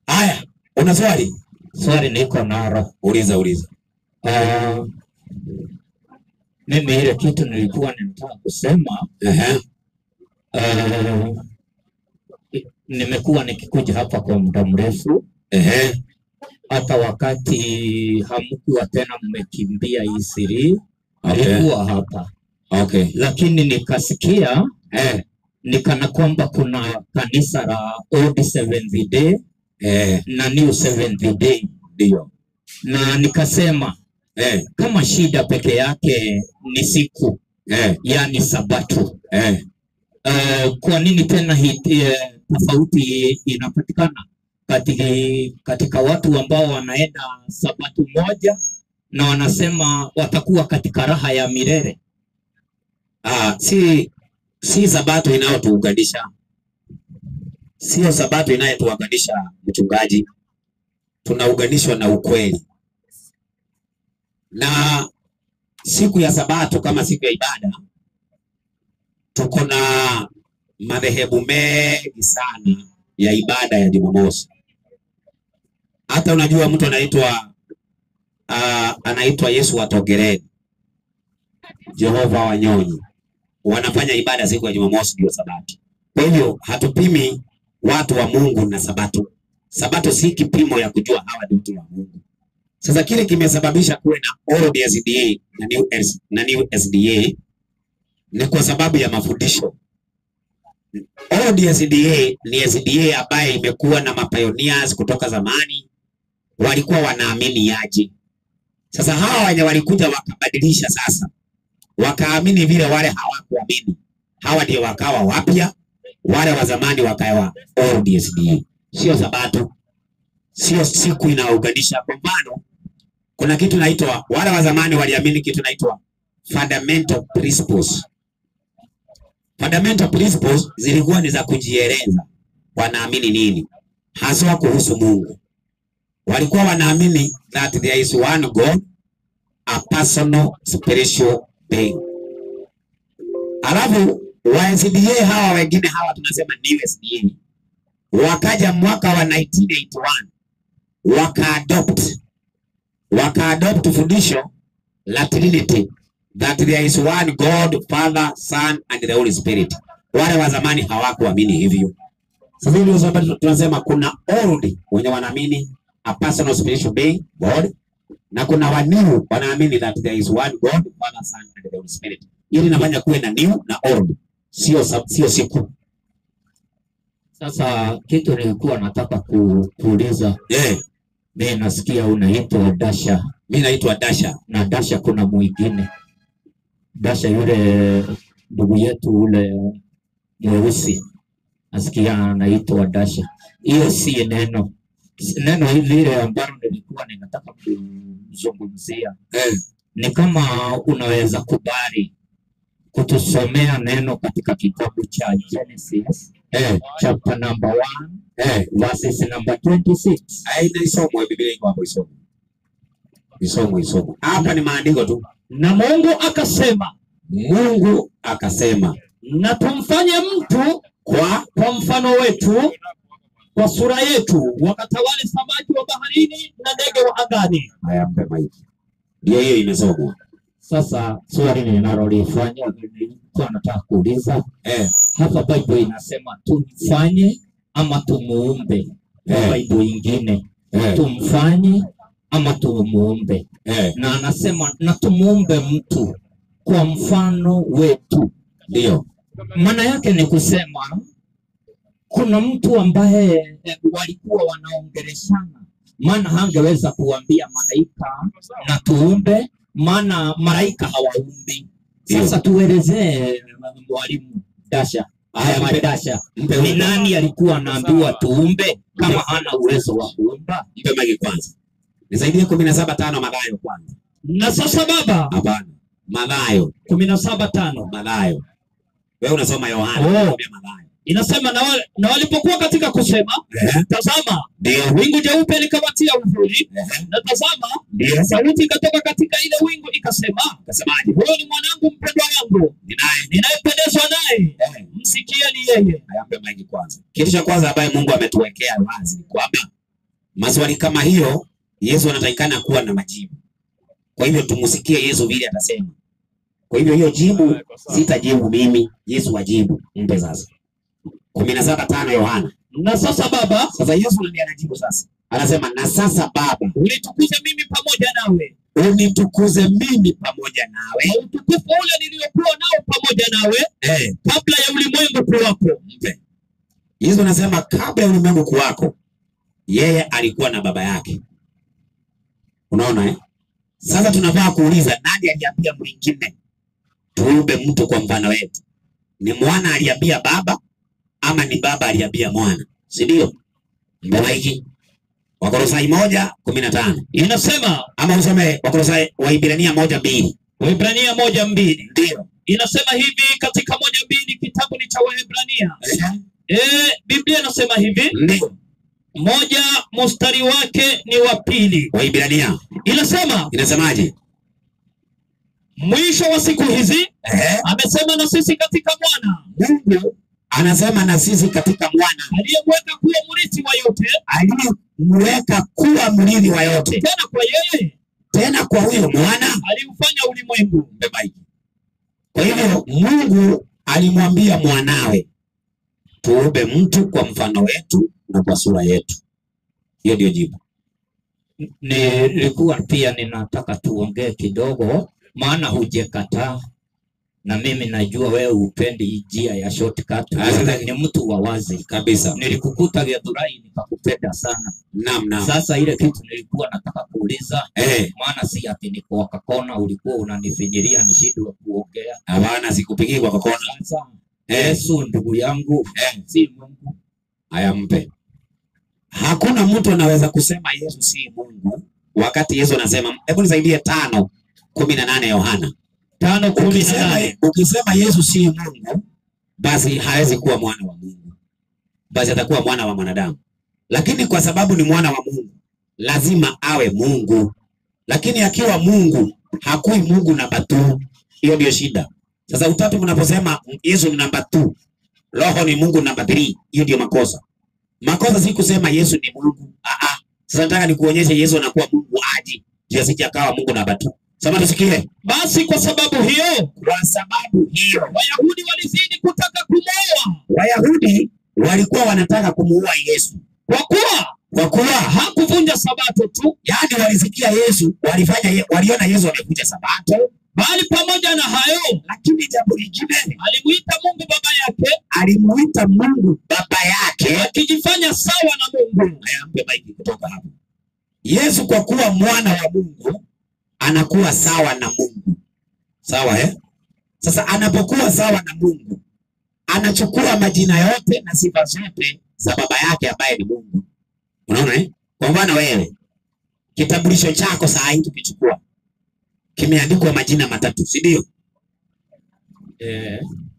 Haya, una swali? Swali niko nalo. Uliza. Mimi ile kitu nilikuwa ninataka kusema. Nimekuwa nikikuja hapa kwa muda mrefu. Hata wakati hamkuwa tena mmekimbia Isiri, nilikuwa hapa. Lakini nikasikia nikana kwamba kuna kanisa la Old Seventh Day na New Seventh Day. Ndio. Na nikasema kama shida peke yake ni siku yani Sabato, kwa nini tena tofauti inapatikana katika watu ambao wanaenda Sabato moja na wanasema watakuwa katika raha ya milele? Si Sabato inayotuunganisha. Sio Sabato inayotuunganisha mchungaji. Tunaunganishwa na ukweli. Na siku ya Sabato kama siku ya ibada, tuko na madhehebu mengi sana ya ibada ya Jumamosi. Hata unajua mtu anaitwa Yesu wa Togereni, Jehova Wanyonyi, wanafanya ibada siku ya Jumamosi ndio Sabato. Kwa hivyo hatupimi watu wa Mungu na Sabato. Sabato si kipimo ya kujua hawa ni watu wa Mungu. Sasa kile kimesababisha kuwe na Old SDA na New SDA ni kwa sababu ya mafundisho. Old SDA ni SDA ambaye imekuwa na mapioneers kutoka zamani, walikuwa wanaamini aje. Sasa hawa wenye walikuja wakabadilisha, sasa wakaamini vile wale hawakuamini. Hawa ndio wakawa wapya, wale wa zamani wakawa Old SDA. Sio Sabato, sio siku inaunganisha. Kwa mfano, kuna kitu naitwa, wale wa zamani waliamini kitu naitwa fundamental principles. Fundamental principles zilikuwa ni za kujieleza wanaamini nini haswa kuhusu Mungu. Walikuwa wanaamini that there is one God, a personal spiritual being. Alafu wa SDA hawa wengine hawa tunasema New SDA, wakaja mwaka wa 1981 waka-adopt fundisho la Trinity, that there is one God, Father, Son and the Holy Spirit. Wale wa zamani hawakuamini hivyo. Sasa ndio sababu tunasema kuna old wenye wanaamini a personal spiritual being, God, Na kuna wa new wanaamini that there is one God, Father, Son and the Holy Spirit. Ili inafanya kuwe na new na old. Sio siku. Sasa kitu nilikuwa nataka kuuliza. Mimi nasikia unaitwa Dasha. Mimi naitwa Dasha. Na Dasha kuna mwingine. Dasha yule ndugu yetu ule mweusi. Nasikia anaitwa Dasha. Hiyo si neno. Neno hili ambalo nilikuwa ninataka kuzungumzia. Ni kama unaweza kubali kutusomea neno katika kitabu cha Genesis chapter number 1 verses number 26. Aina isomwe Biblia iko hapo isomwe. Hapa ni maandiko tu. Na Mungu akasema na tumfanye mtu kwa mfano wetu, kwa sura yetu, wakatawale samaki wa baharini na ndege wa angani. Haya, mpe maiki. Ndio hiyo imesomwa. Sasa swali ninalolifanya kwa nataka kuuliza hapa Bible inasema tumfanye ama tumuumbe. Bible nyingine tumfanye ama tumuumbe. Na anasema na tumuumbe mtu kwa mfano wetu. Ndio. Maana yake ni kusema kuna mtu ambaye walikuwa wanaongeleshana, maana hangeweza kuambia malaika na tuumbe, maana malaika hawaumbi. Sasa tuelezee mwalimu Dasha. Haya Dasha, ni nani alikuwa anaambiwa tuumbe kama hana uwezo wa kuumba? Mpe maiki kwanza. Nisaidie 17:5 Mathayo kwanza. Na sasa baba? Hapana. Mathayo 17:5. Mathayo. Wewe unasoma Yohana, Mathayo. Inasema na walipokuwa katika kusema, tazama, wingu jeupe likawatia uvuli, na tazama, sauti ikatoka katika ile wingu ikasemaje? Huyo ni mwanangu mpendwa wangu, ninayependezwa naye, msikieni yeye. Ayampe maiki kwanza. Kitu cha kwanza ambaye Mungu ametuwekea wazi ni kwamba maswali kama hiyo Yesu anatakikana kuwa na majibu. Kwa hivyo tumusikie Yesu vile atasema. Kwa hivyo hiyo jibu sitajibu mimi, Yesu ajibu. Mpe sasa. 17:5 Yohana. Na sasa baba, sasa Yesu ndiye anajibu sasa. Anasema na sasa Baba, unitukuze mimi pamoja nawe. Unitukuze mimi pamoja nawe. Utukufu ule niliokuwa nao pamoja nawe kabla ya ulimwengu kuwako. Mpe. Yesu anasema kabla ya ulimwengu kuwako yeye alikuwa na baba yake. Unaona Sasa tunafaa kuuliza nani aliambia mwingine tuumbe mtu kwa mfano wetu? Ni mwana aliambia baba ama ni baba aliambia mwana? Si ndio? Mbona hiki Wakolosai 1:15 inasema, ama usome Wakolosai Waibrania 1:2. Waibrania 1:2 ndio inasema hivi katika 1:2 kitabu ni cha Waebrania. Biblia inasema hivi, ndio 1 mstari wake ni wa 2. Waibrania inasemaje? Mwisho wa siku hizi amesema na sisi katika mwana. Mungu anasema na sisi katika mwana aliyemweka kuwa mrithi wa yote, aliyemweka kuwa mrithi wa yote. Tena kwa yeye, tena kwa huyo mwana aliufanya ulimwengu. Kwa hivyo Mungu alimwambia mwanawe tuumbe mtu kwa mfano wetu na kwa sura yetu. Hiyo ndio jibu. Nilikuwa pia ninataka tuongee kidogo, maana hujekataa na mimi najua wewe upendi njia ya shortcut. Ni mtu wa wazi kabisa. Nilikukuta Githurai nikakupenda sana. Naam. Sasa ile kitu nilikuwa nataka kuuliza, maana si ati ni kwa kona ulikuwa unanifinyiria nishindwe kuongea. Hapana, sikupigia kwa kona. Sasa Yesu ndugu yangu, si Mungu. Haya mpe. Hakuna mtu anaweza kusema Yesu si Mungu wakati Yesu anasema, hebu nisaidie 5:18 Yohana. 5:18. Ukisema Yesu si Mungu, basi hawezi kuwa mwana wa Mungu. Basi atakuwa mwana wa mwanadamu. Lakini kwa sababu ni mwana wa Mungu, lazima awe Mungu. Lakini akiwa Mungu, hakui Mungu namba 2. Hiyo ndio shida. Sasa utatu mnaposema Yesu ni namba 2, Roho ni Mungu namba 3, hiyo ndio makosa. Makosa si kusema Yesu ni Mungu. Sasa nataka nikuonyeshe Yesu anakuwa Mungu aje. Ndio sije akawa Mungu namba 2. Sasa tusikie. Basi kwa sababu hiyo Wayahudi walizidi kutaka kumuua. Wayahudi walikuwa wanataka kumuua Yesu. Kwa kuwa Kwa kuwa hakuvunja sabato tu, yani walisikia Yesu, waliona Yesu amevunja sabato, bali pamoja na hayo, lakini jambo lingine, alimuita Mungu baba yake, akijifanya sawa na Mungu. Ayampe maiki kutoka hapo. Yesu kwa kuwa mwana wa Mungu anakuwa sawa na Mungu. Sawa Sasa anapokuwa sawa na Mungu, anachukua majina yote na sifa zote za baba yake ambaye ni Mungu. Unaona Kwa mfano wewe, kitambulisho chako saa hii tukichukua kimeandikwa majina matatu, si ndio?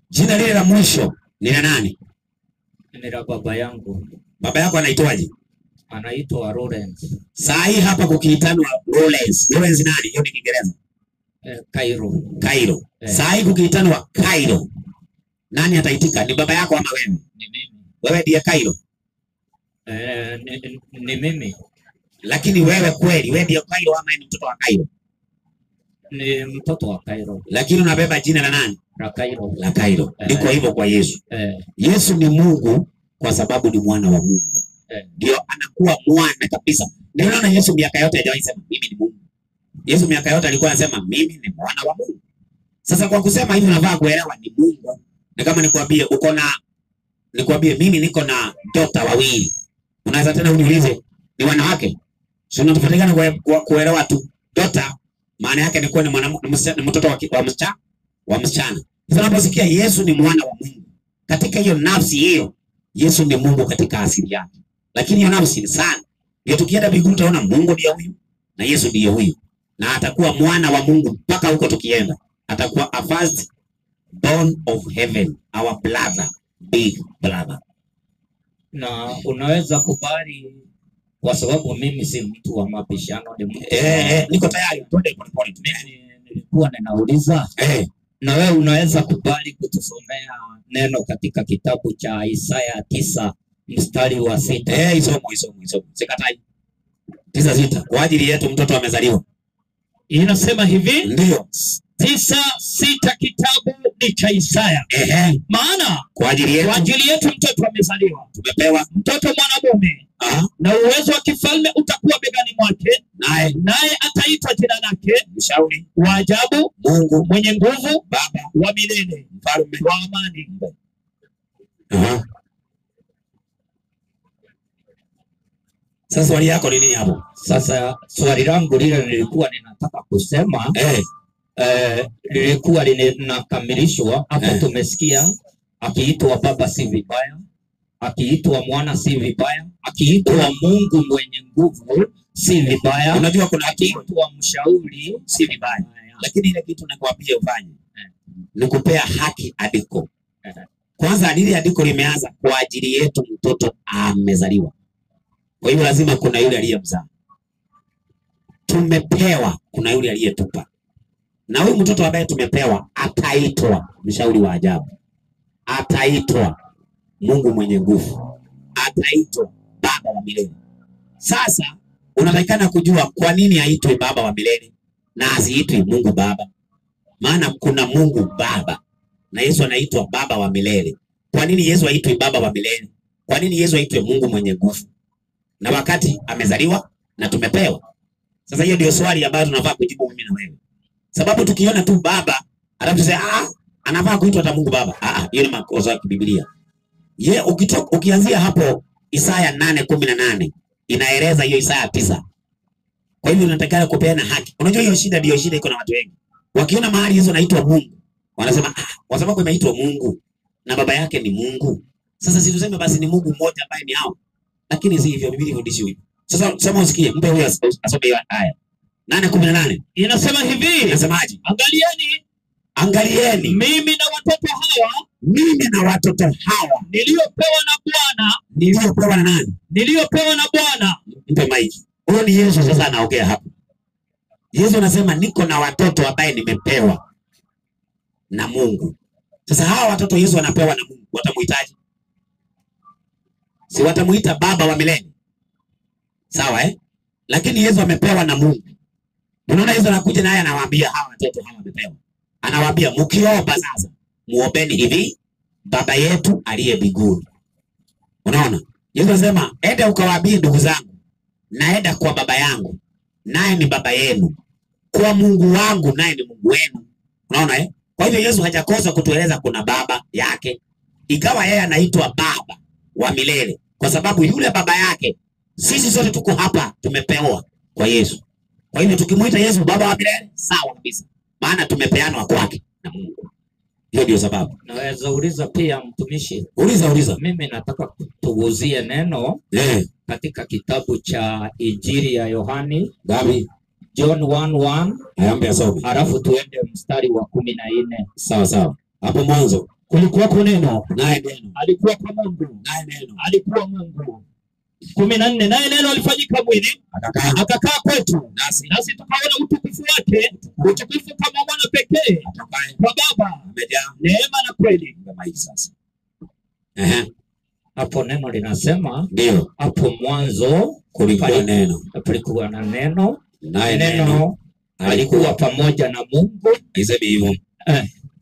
Jina lile la mwisho ni la nani? Ni la baba yangu. Baba yako anaitwaje? Anaitwa Lawrence. Saa hii hapa kukiitanwa Lawrence. Lawrence nani? Hiyo ni Kiingereza. Cairo. Saa hii kukiitanwa Cairo, nani ataitika? Ni baba yako ama wewe? Ni mimi. Wewe ndiye Cairo? Ni mimi. Lakini wewe kweli, wewe ndiye Cairo ama ni mtoto wa Cairo? Ni mtoto wa Cairo. Lakini unabeba jina la nani? La Cairo. Ndiko hivyo kwa Yesu. Yesu ni Mungu kwa sababu ni mwana wa Mungu. Ndio anakuwa mwana kabisa. Ndio unaona Yesu miaka yote hajawahi sema mimi ni Mungu. Yesu miaka yote alikuwa anasema mimi ni mwana wa Mungu. Sasa kwa kusema hivi unafaa kuelewa ni Mungu. Na kama nikwambie mimi niko na dota wawili. Unaweza tena uniulize ni wanawake? Sio tunatofautiana kuelewa tu. Dota maana yake ni kuwa ni mtoto wa msichana. Sasa unaposikia Yesu ni mwana wa Mungu, katika hiyo nafsi hiyo Yesu ni Mungu katika asili yake. Lakini hiyo nafsi ni sana. Ndio tukienda mbinguni tutaona Mungu ndiye huyu na Yesu ndiye huyu. Na atakuwa mwana wa Mungu mpaka huko tukienda. Atakuwa a first born of heaven, our brother, big brother. Na unaweza kubali kwa sababu mimi si mtu wa mabishano, niko tayari twende pole. Nilikuwa ninauliza na wewe unaweza kubali kutusomea neno katika kitabu cha Isaya 9 mstari wa 6? Isomo. Sikatai. 9:6 kwa ajili yetu mtoto amezaliwa. Inasema hivi? Ndio. 9:6 kitabu ni cha Isaya. Maana kwa ajili yetu mtoto amezaliwa, tumepewa mtoto mwanamume, na uwezo wa kifalme utakuwa begani mwake, naye ataitwa jina lake Mshauri wa Ajabu, Mungu Mwenye Nguvu, Baba wa Milele, Mfalme wa Amani. Sasa swali yako ni nini hapo? Sasa swali langu lile nilikuwa ninataka kusema lilikuwa linakamilishwa hapo. Tumesikia akiitwa baba si vibaya, akiitwa mwana si vibaya, akiitwa Mungu mwenye nguvu si vibaya. Unajua kuna akiitwa mshauri si vibaya. Lakini ile kitu nakwambia ufanye ni kupea haki andiko. Kwanza lile andiko limeanza kwa ajili yetu mtoto amezaliwa. Kwa hiyo lazima kuna yule aliyemzaa. Tumepewa, kuna yule aliyetupa. Na huyu mtoto ambaye tumepewa ataitwa Mshauri wa Ajabu. Ataitwa Mungu Mwenye Nguvu. Ataitwa Baba wa Milele. Sasa unatakikana kujua kwa nini aitwe Baba wa Milele na asiitwe Mungu Baba. Maana kuna Mungu Baba na Yesu anaitwa Baba wa Milele. Kwa nini Yesu aitwe Baba wa Milele? Kwa nini Yesu aitwe Mungu Mwenye Nguvu? Na wakati amezaliwa na tumepewa. Sasa hiyo ndio swali ambalo tunafaa kujibu mimi na wewe. Sababu tukiona tu baba, alafu tuseme anafaa kuitwa hata Mungu Baba. Hiyo ni makosa ya Biblia. Ukianzia hapo Isaya 8:18 inaeleza hiyo Isaya 9. Kwa hivyo unatakana kupeana haki. Unajua hiyo shida ndio shida iko na watu wengi. Wakiona mahali hizo naitwa Mungu, wanasema kwa sababu imeitwa Mungu na baba yake ni Mungu. Sasa si tuseme basi ni Mungu mmoja ambaye ni hao. Lakini si hivyo, Biblia inafundisha hivyo. Sasa sema usikie, mpe huyo asome hiyo aya. 8:18 inasema hivi, inasemaje? Angalieni mimi na watoto hawa niliopewa na Bwana. Niliopewa na nani? Niliopewa na Bwana. Mpe maiki. Huyo ni Yesu sasa anaongea hapo. Yesu anasema niko na watoto ambaye nimepewa na Mungu. Sasa hawa watoto Yesu anapewa na Mungu, watamuitaje? Si watamuita Baba wa Milele. Sawa Lakini Yesu amepewa na Mungu. Unaona Yesu anakuja naye anawaambia hawa watoto hawa wamepewa. Anawaambia mkiomba sasa, muombeni hivi: Baba yetu aliye mbinguni. Unaona? Yesu anasema enda ukawaambie ndugu zangu, naenda kwa baba yangu naye ni baba yenu, kwa Mungu wangu naye ni Mungu wenu. Unaona eh? Kwa hivyo Yesu hajakosa kutueleza kuna baba yake, ikawa yeye anaitwa baba wa milele kwa sababu yule baba yake sisi sote tuko hapa tumepewa kwa Yesu. Kwa hivyo tukimuita Yesu baba wa milele sawa kabisa, maana tumepeanwa kwake na Mungu. Hiyo ndio sababu. Naweza uliza pia mtumishi. Uliza. Mimi nataka tuguzie neno katika kitabu cha Injili ya Yohani. Gabi. John 1:1. Ayambe asome. Alafu tuende mstari wa 14. Sawa. Hapo mwanzo kulikuwa neno, naye neno alikuwa kwa Mungu, naye neno alikuwa Mungu. 14. Naye neno alifanyika mwili akakaa kwetu, nasi tukaona utukufu wake, utukufu kama mwana pekee kwa Baba, amejaa neema na kweli. Kama hii sasa. Hapo neno linasema ndio hapo mwanzo kulikuwa neno, palikuwa na neno, naye neno alikuwa pamoja na Mungu. Isemi hivyo.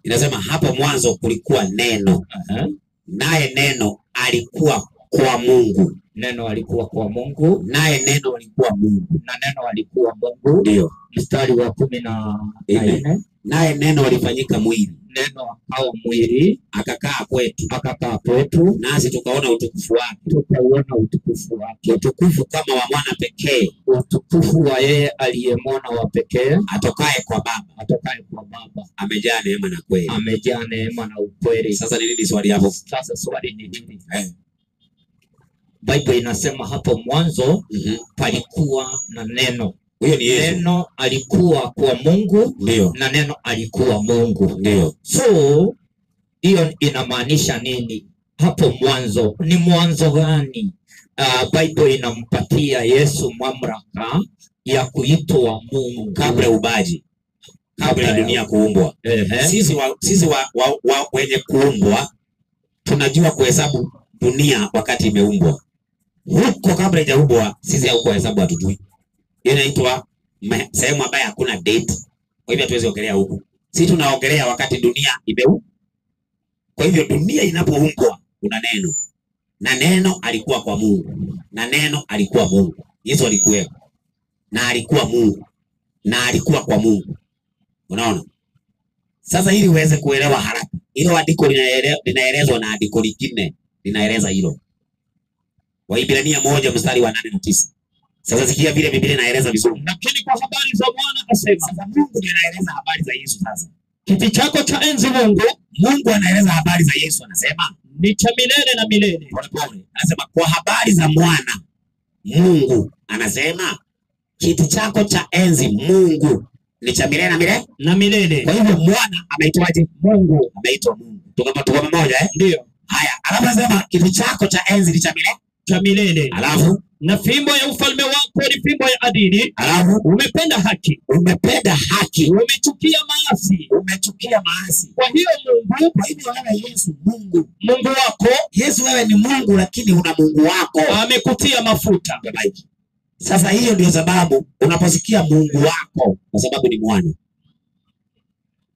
Inasema hapo mwanzo kulikuwa neno. Naye neno alikuwa kwa Mungu. Neno alikuwa kwa Mungu, naye neno alikuwa Mungu, na neno alikuwa Mungu. Ndio. Mstari wa 14. Naye neno alifanyika mwili. Neno akawa mwili akakaa kwetu, nasi tukaona utukufu wake. Tukauona utukufu wake, utukufu kama wa mwana pekee, utukufu wa yeye aliye mwana wa pekee, atokaye kwa Baba, amejaa neema na kweli. Amejaa neema na ukweli. Sasa ni nini swali hapo? Sasa swali ni nini? Bible inasema hapo mwanzo palikuwa na neno. Huyo ni Yesu. Neno alikuwa kwa Mungu. Ndio. Na neno alikuwa Mungu. Ndio. So hiyo inamaanisha nini? Hapo mwanzo ni mwanzo gani? Bible inampatia Yesu mamlaka ya kuitwa Mungu kabla ubaji, kabla ya dunia kuumbwa. Sisi wenye kuumbwa tunajua kuhesabu dunia wakati imeumbwa. Huko kabla haijaumbwa sisi haukuhesabu hatujui. Inaitwa sehemu ambayo hakuna date. Kwa hivyo hatuwezi ongelea huko. Sisi tunaongelea wakati dunia imeumbwa. Kwa hivyo dunia inapoumbwa kuna neno. Na neno alikuwa kwa Mungu. Na neno alikuwa Mungu. Yesu alikuwepo. Na alikuwa Mungu. Na alikuwa kwa Mungu. Unaona? Sasa ili uweze kuelewa haraka, hilo andiko linaelezwa na andiko lingine linaeleza hilo. Waibrania 1 mstari wa 8 na 9. Sasa sikia vile Biblia inaeleza vizuri. Lakini kwa habari za mwana asema. Sasa Mungu ndiye anaeleza habari za Yesu sasa. Kiti chako cha enzi Mungu anaeleza habari za Yesu, anasema ni cha milele na milele. Pole. Anasema kwa habari za mwana Mungu anasema kiti chako cha enzi Mungu ni cha milele na milele. Kwa hivyo mwana ameitwaje? Mungu. Ameitwa Mungu. Tuko pamoja Ndio. Haya, alafu anasema kiti chako cha enzi ni cha milele. Alafu na fimbo ya ufalme wako ni fimbo ya adili. Alafu umependa haki. Umechukia maasi. Kwa hiyo Mungu, kwa hivyo wewe Yesu Mungu wako. Yesu wewe ni Mungu lakini una Mungu wako. Amekutia mafuta. Sasa hiyo ndio sababu unaposikia Mungu wako kwa sababu ni mwana.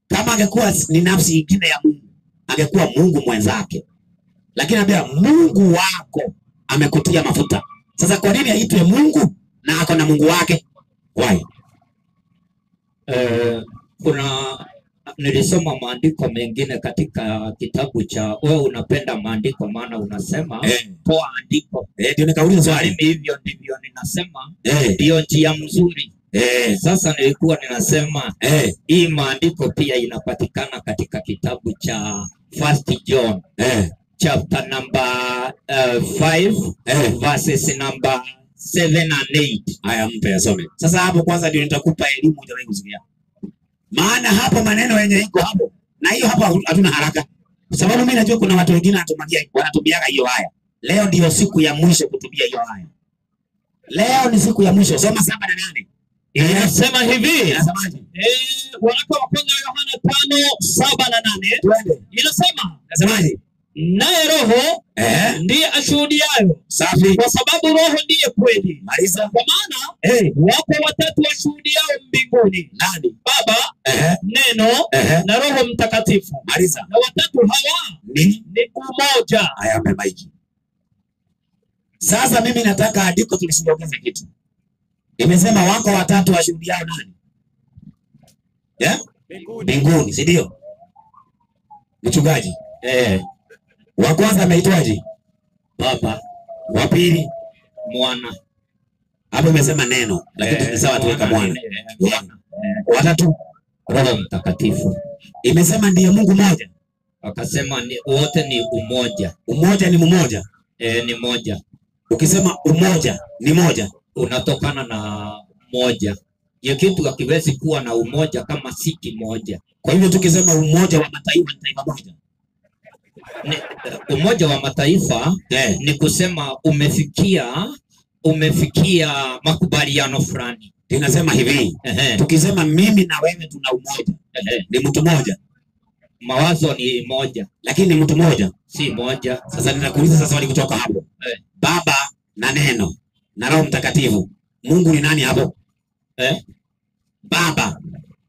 Kama angekuwa ni nafsi nyingine ya Mungu, angekuwa Mungu mwenzake. Lakini anambia Mungu wako amekutia mafuta. Sasa kwa nini aitwe Mungu na ako na Mungu wake? Why? Nilisoma maandiko mengine katika kitabu cha wewe unapenda maandiko maana unasema toa andiko. Ndio nikauliza swali. Hivyo ndivyo ninasema. Ndio njia mzuri. Sasa nilikuwa ninasema hii maandiko pia inapatikana katika kitabu cha 1 John chapter number 5 verses number 7 and 8. Haya mpe asome. Sasa hapo kwanza ndio nitakupa elimu utawahi kusikia. Maana hapo maneno yenye iko hapo na hiyo hapa hatuna haraka. Kwa sababu mimi najua kuna watu wengine wanatumiaga hiyo haya. Leo ndio siku ya mwisho kutumia hiyo haya. Leo ni siku ya mwisho. Soma 7 na 8. Inasema hivi. Inasemaje? Waraka wa kwanza Yohana 5:7 na 8. Twende. Inasemaje? Naye Roho ndiye ashuhudiayo. Safi. Kwa sababu Roho ndiye kweli. Maliza. Kwa maana wako watatu washuhudiao mbinguni. Nani? Baba, Neno na Roho Mtakatifu. Maliza. Na watatu hawa ni umoja. Haya memaiki. Sasa mimi nataka andiko tulisogeze kitu. Imesema wako watatu washuhudiao nani? Mbinguni, si ndio? Mchungaji. Wa kwanza ameitwaje? Baba. Wa pili Mwana. Hapo imesema neno, lakini tumesema tuweka Mwana. Watatu Roho Mtakatifu. Imesema ndiye Mungu mmoja. Wakasema ni wote ni umoja. Umoja ni mmoja. Ni moja. Ukisema umoja ni moja, unatokana na moja. Hiyo kitu hakiwezi kuwa na umoja kama si kimoja. Kwa hivyo tukisema umoja wa mataifa ni taifa moja. Umoja wa mataifa ni kusema umefikia makubaliano fulani. Tunasema hivi, tukisema mimi na wewe tuna umoja, ni mtu mmoja. Mawazo ni moja, lakini mtu mmoja si moja. Sasa ninakuuliza sasa swali kutoka hapo. Baba na neno na Roho Mtakatifu, Mungu ni nani hapo? Baba,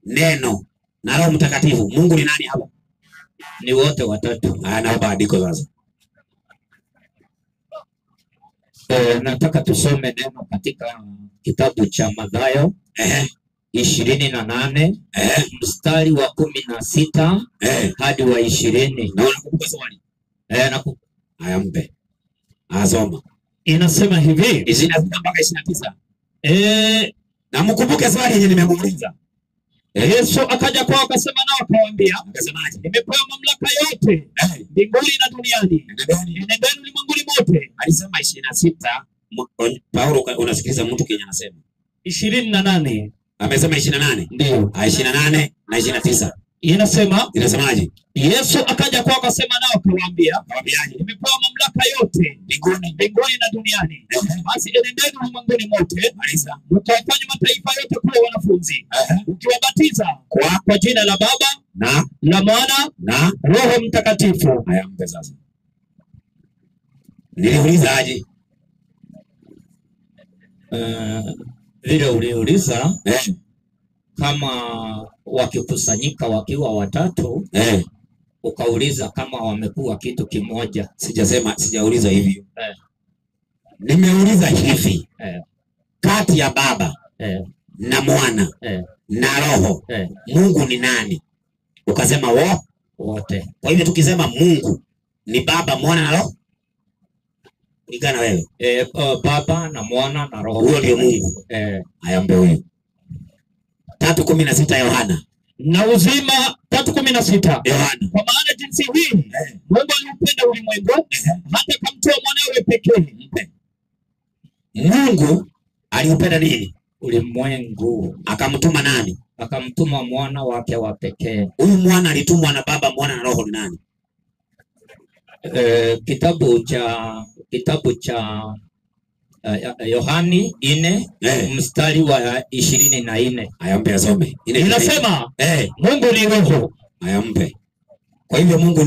neno na Roho Mtakatifu, Mungu ni nani hapo? Ni wote watatu. Naomba andiko sasa. Nataka tusome neno katika kitabu cha Mathayo 28 mstari wa 16 hadi wa 20. Na unakumbuka swali? Haya, mpe. Asoma. Inasema hivi, 26 mpaka 29. Na mkumbuke swali yenye nimemuuliza. Yesu akaja kwao akasema nao akawaambia, akasemaje? Nimepewa mamlaka yote mbinguni na duniani. Nendeni ulimwenguni mote. Alisema 26. Paulo, unasikiliza mtu Kenya anasema 28. Amesema 28. Ndio. 28 na 29. Inasemaje? Yesu akaja kwao akasema nao akawaambia, nimepewa mamlaka yote mbinguni na duniani. Basi enendeni ulimwenguni mote, mkawafanye mataifa yote kuwa wanafunzi, ukiwabatiza kwa jina la Baba na la Mwana na Roho Mtakatifu. Haya, mpe sasa. Niliuliza aje? Vile uliuliza kama wakikusanyika wakiwa watatu, ukauliza kama wamekuwa kitu kimoja. Sijauliza hivyo. Nimeuliza hivi, kati ya Baba na Mwana na Roho, Mungu ni nani? Ukasema wote. Kwa hivyo tukisema Mungu ni Baba, Mwana na Roho, ikana wewe Baba na Mwana na Roho, huyo ndio Mungu. Haya, mbe huyo. 3:16 Yohana. Na uzima 3:16 Yohana. Kwa maana jinsi hii Mungu aliupenda ulimwengu hata akamtoa mwanawe pekee. Mungu aliupenda nini? Ulimwengu. Akamtuma nani? Akamtuma mwana wake wa pekee. Huyu mwana alitumwa na Baba, Mwana na Roho ni nani? Kitabu cha Yohani 4 mstari wa 24. Haya, mpe asome. Inasema Mungu ni roho. Haya, mpe. Kwa hivyo Mungu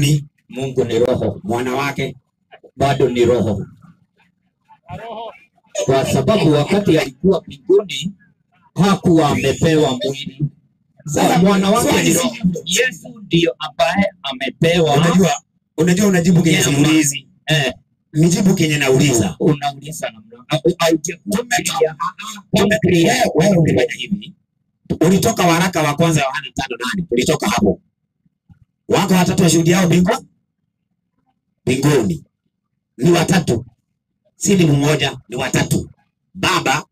ni roho. Mwana wake bado ni roho. Kwa sababu wakati alikuwa mbinguni hakuwa amepewa mwili. Sasa mwana wake ni roho. Yesu ndio ambaye amepewa. Unajua unajibu kwenye simulizi. Nijibu kenye nauliza. Unauliza namna wewe ulifanya hivi. Ulitoka waraka wa kwanza Yohana 5:8. Ulitoka hapo. Wako watatu washuhudiao mbinguni. Ni watatu. Si ni mmoja, ni watatu. Baba,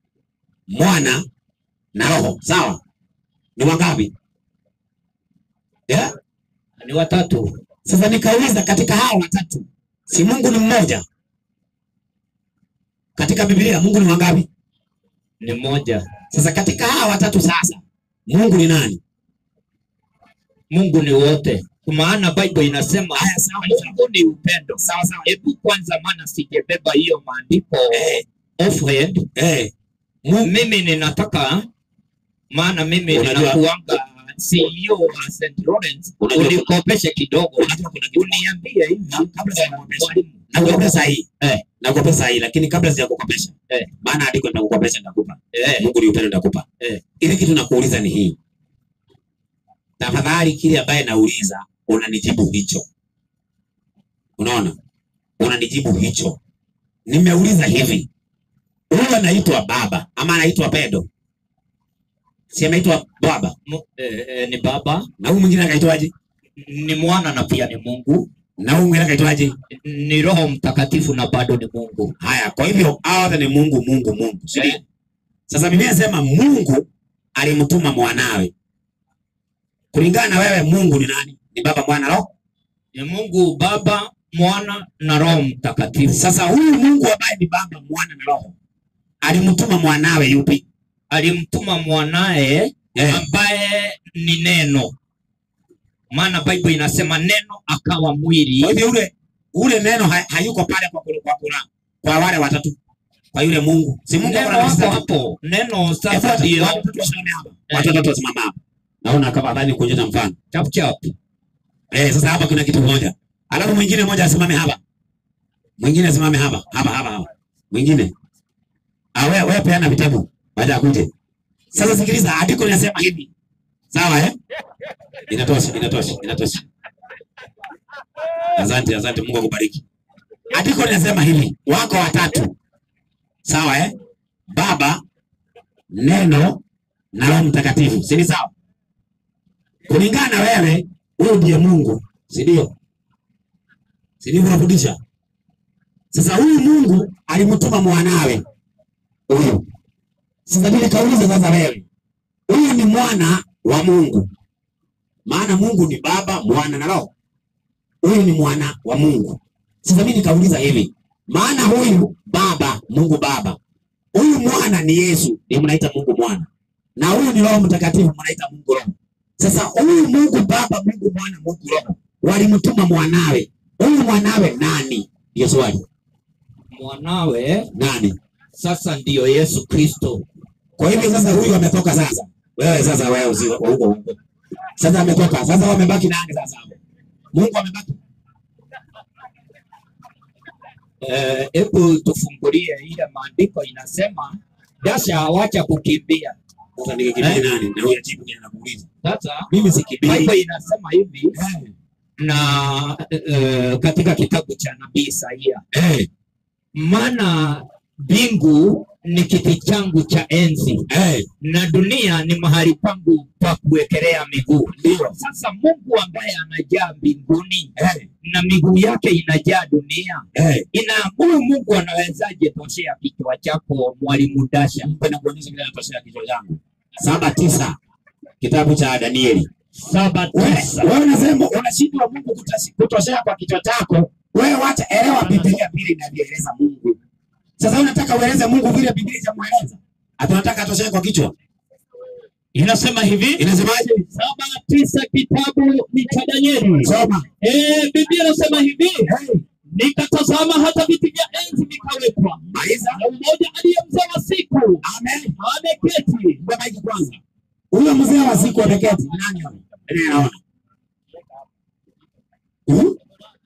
Mwana na Roho. Sawa? Ni wangapi? Ni watatu. Sasa nikauliza, katika hao watatu si Mungu ni mmoja? Katika Biblia Mungu ni wangapi? Ni mmoja. Sasa katika hawa watatu sasa Mungu ni nani? Mungu ni wote. Kwa maana Bible inasema Mungu ni upendo. Sawa sawa. Hebu kwanza, maana sijebeba hiyo maandiko offhand. Mimi ninataka, maana mimi ninakuanga CEO wa St. Lawrence, unikopeshe kidogo. Uniambie hivi kabla ya mwalimu. Nakukopesha hii. Nakukopesha hii, lakini kabla sijakukopesha. Maana andiko nitakukopesha nitakupa. Mungu ni upendo nitakupa. Ile kitu nakuuliza ni hii. Tafadhali kile ambaye nauliza unanijibu hicho. Unaona? Unanijibu hicho. Nimeuliza hivi. Huyu anaitwa baba ama anaitwa pedo? Si anaitwa baba? Ni baba. Na huyu mwingine akaitwaje? Ni mwana na pia ni Mungu. Na huyu mwingine akaitwaje? Ni Roho Mtakatifu na bado ni Mungu. Haya, kwa hivyo hao wote ni Mungu. Sasa Biblia inasema Mungu alimtuma mwanawe. Kulingana na wewe, Mungu ni nani? Ni Baba, Mwana, Roho? Ni Mungu Baba, Mwana na Roho Mtakatifu. Sasa huyu Mungu ambaye ni Baba, Mwana na Roho alimtuma mwanawe yupi? Alimtuma mwanae ambaye ni Neno. Maana Bible inasema neno akawa mwili. Kwa hivyo ule neno hayuko pale kwa wale watatu. Kwa yule Mungu. Si Mungu hapo. Neno sasa ndio watu wasimama hapa. Naona kama ndani kuonyesha mfano. Chap. Sasa hapa kuna kitu moja. Alafu mwingine mmoja asimame hapa. Mwingine asimame hapa. Mwingine. Wewe peana vitabu. Baada akuje. Sasa sikiliza, andiko linasema hivi. Sawa Inatosha. Asante, Mungu akubariki. Andiko linasema hivi, wako watatu. Sawa Baba, Neno na Roho Mtakatifu. Si ni sawa? Kulingana na wewe, huyu ndiye Mungu, si ndio? Si ndio unafundisha? Sasa huyu Mungu alimtuma mwanawe. Huyu. Sasa mimi nikauliza sasa wewe, huyu ni mwana wa Mungu. Maana Mungu ni Baba, Mwana na Roho. Huyu ni mwana wa Mungu. Sasa mimi nikauliza hivi, maana huyu Baba, Mungu Baba, huyu mwana ni Yesu, ni mnaita Mungu Mwana. Na huyu ni Roho Mtakatifu, mnaita Mungu Roho. Sasa huyu Mungu Baba, Mungu Mwana, Mungu Roho walimtuma mwanawe. Huyu mwanawe nani? Ndio swali. Mwanawe nani? Sasa ndio Yesu Kristo. Kwa hivyo sasa huyu ametoka sasa. Wewe usio huko. Sasa ametoka. Sasa wamebaki nani sasa hapo? Mungu amebaki. Hebu tufungulie ile maandiko inasema Dasha hawacha kukimbia. Sasa nikikimbia nani? Na huyu ajibu yeye anakuuliza. Sasa mimi sikimbii. Bible inasema hivi na katika kitabu cha nabii Isaia. Maana mbingu ni kiti changu cha enzi na dunia ni mahali pangu pa kuwekelea miguu. Sasa Mungu ambaye anajaa mbinguni na miguu yake inajaa dunia, huyu Mungu anawezaje toshea kichwa chako, Mwalimu Dasha? Mpenda kuonyesha vile anatoshea kichwa changu. 7:9 kitabu cha Danieli. 7:9. Wewe unasema unashindwa Mungu kutoshea kwa kichwa chako. Wewe wacha elewa Biblia vile inavyoeleza Mungu. Sasa unataka ueleze Mungu vile Biblia inamueleza. Atunataka atoshee kwa kichwa. Inasema hivi. Inasemaje? 7:9 kitabu ni cha Danieli. Soma. Biblia inasema hivi. Nikatazama hata viti vya enzi vikawekwa. Na mmoja aliye mzee wa siku. Ameketi. Mbona kwanza? Huyo mzee wa siku ameketi. Nani huyo? Naona.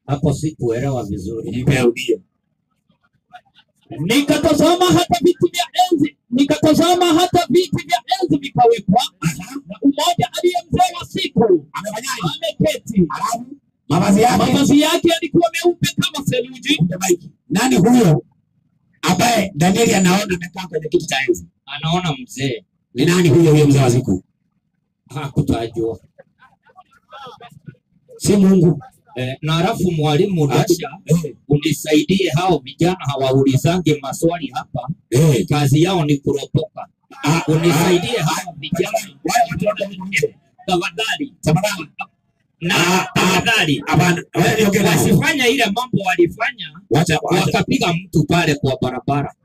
Hapo sikuelewa vizuri. Nimerudia. Nikatazama hata viti vya enzi vikawekwa. Na mmoja aliye mzee wa siku ameketi. Mavazi yake yalikuwa meupe kama theluji. Nani huyo ambaye Danieli anaona amekaa kwenye kiti cha enzi? Anaona mzee. Ni nani huyo mzee wa siku? Hakutajwa. Si Mungu. Na alafu Mwalimu Dasha, unisaidie hao vijana hawaulizange maswali hapa. Kazi yao ni kuropoka. Unisaidie hao vijana. Tafadhali. Wasifanya ile mambo walifanya. Wakapiga mtu pale kwa barabara.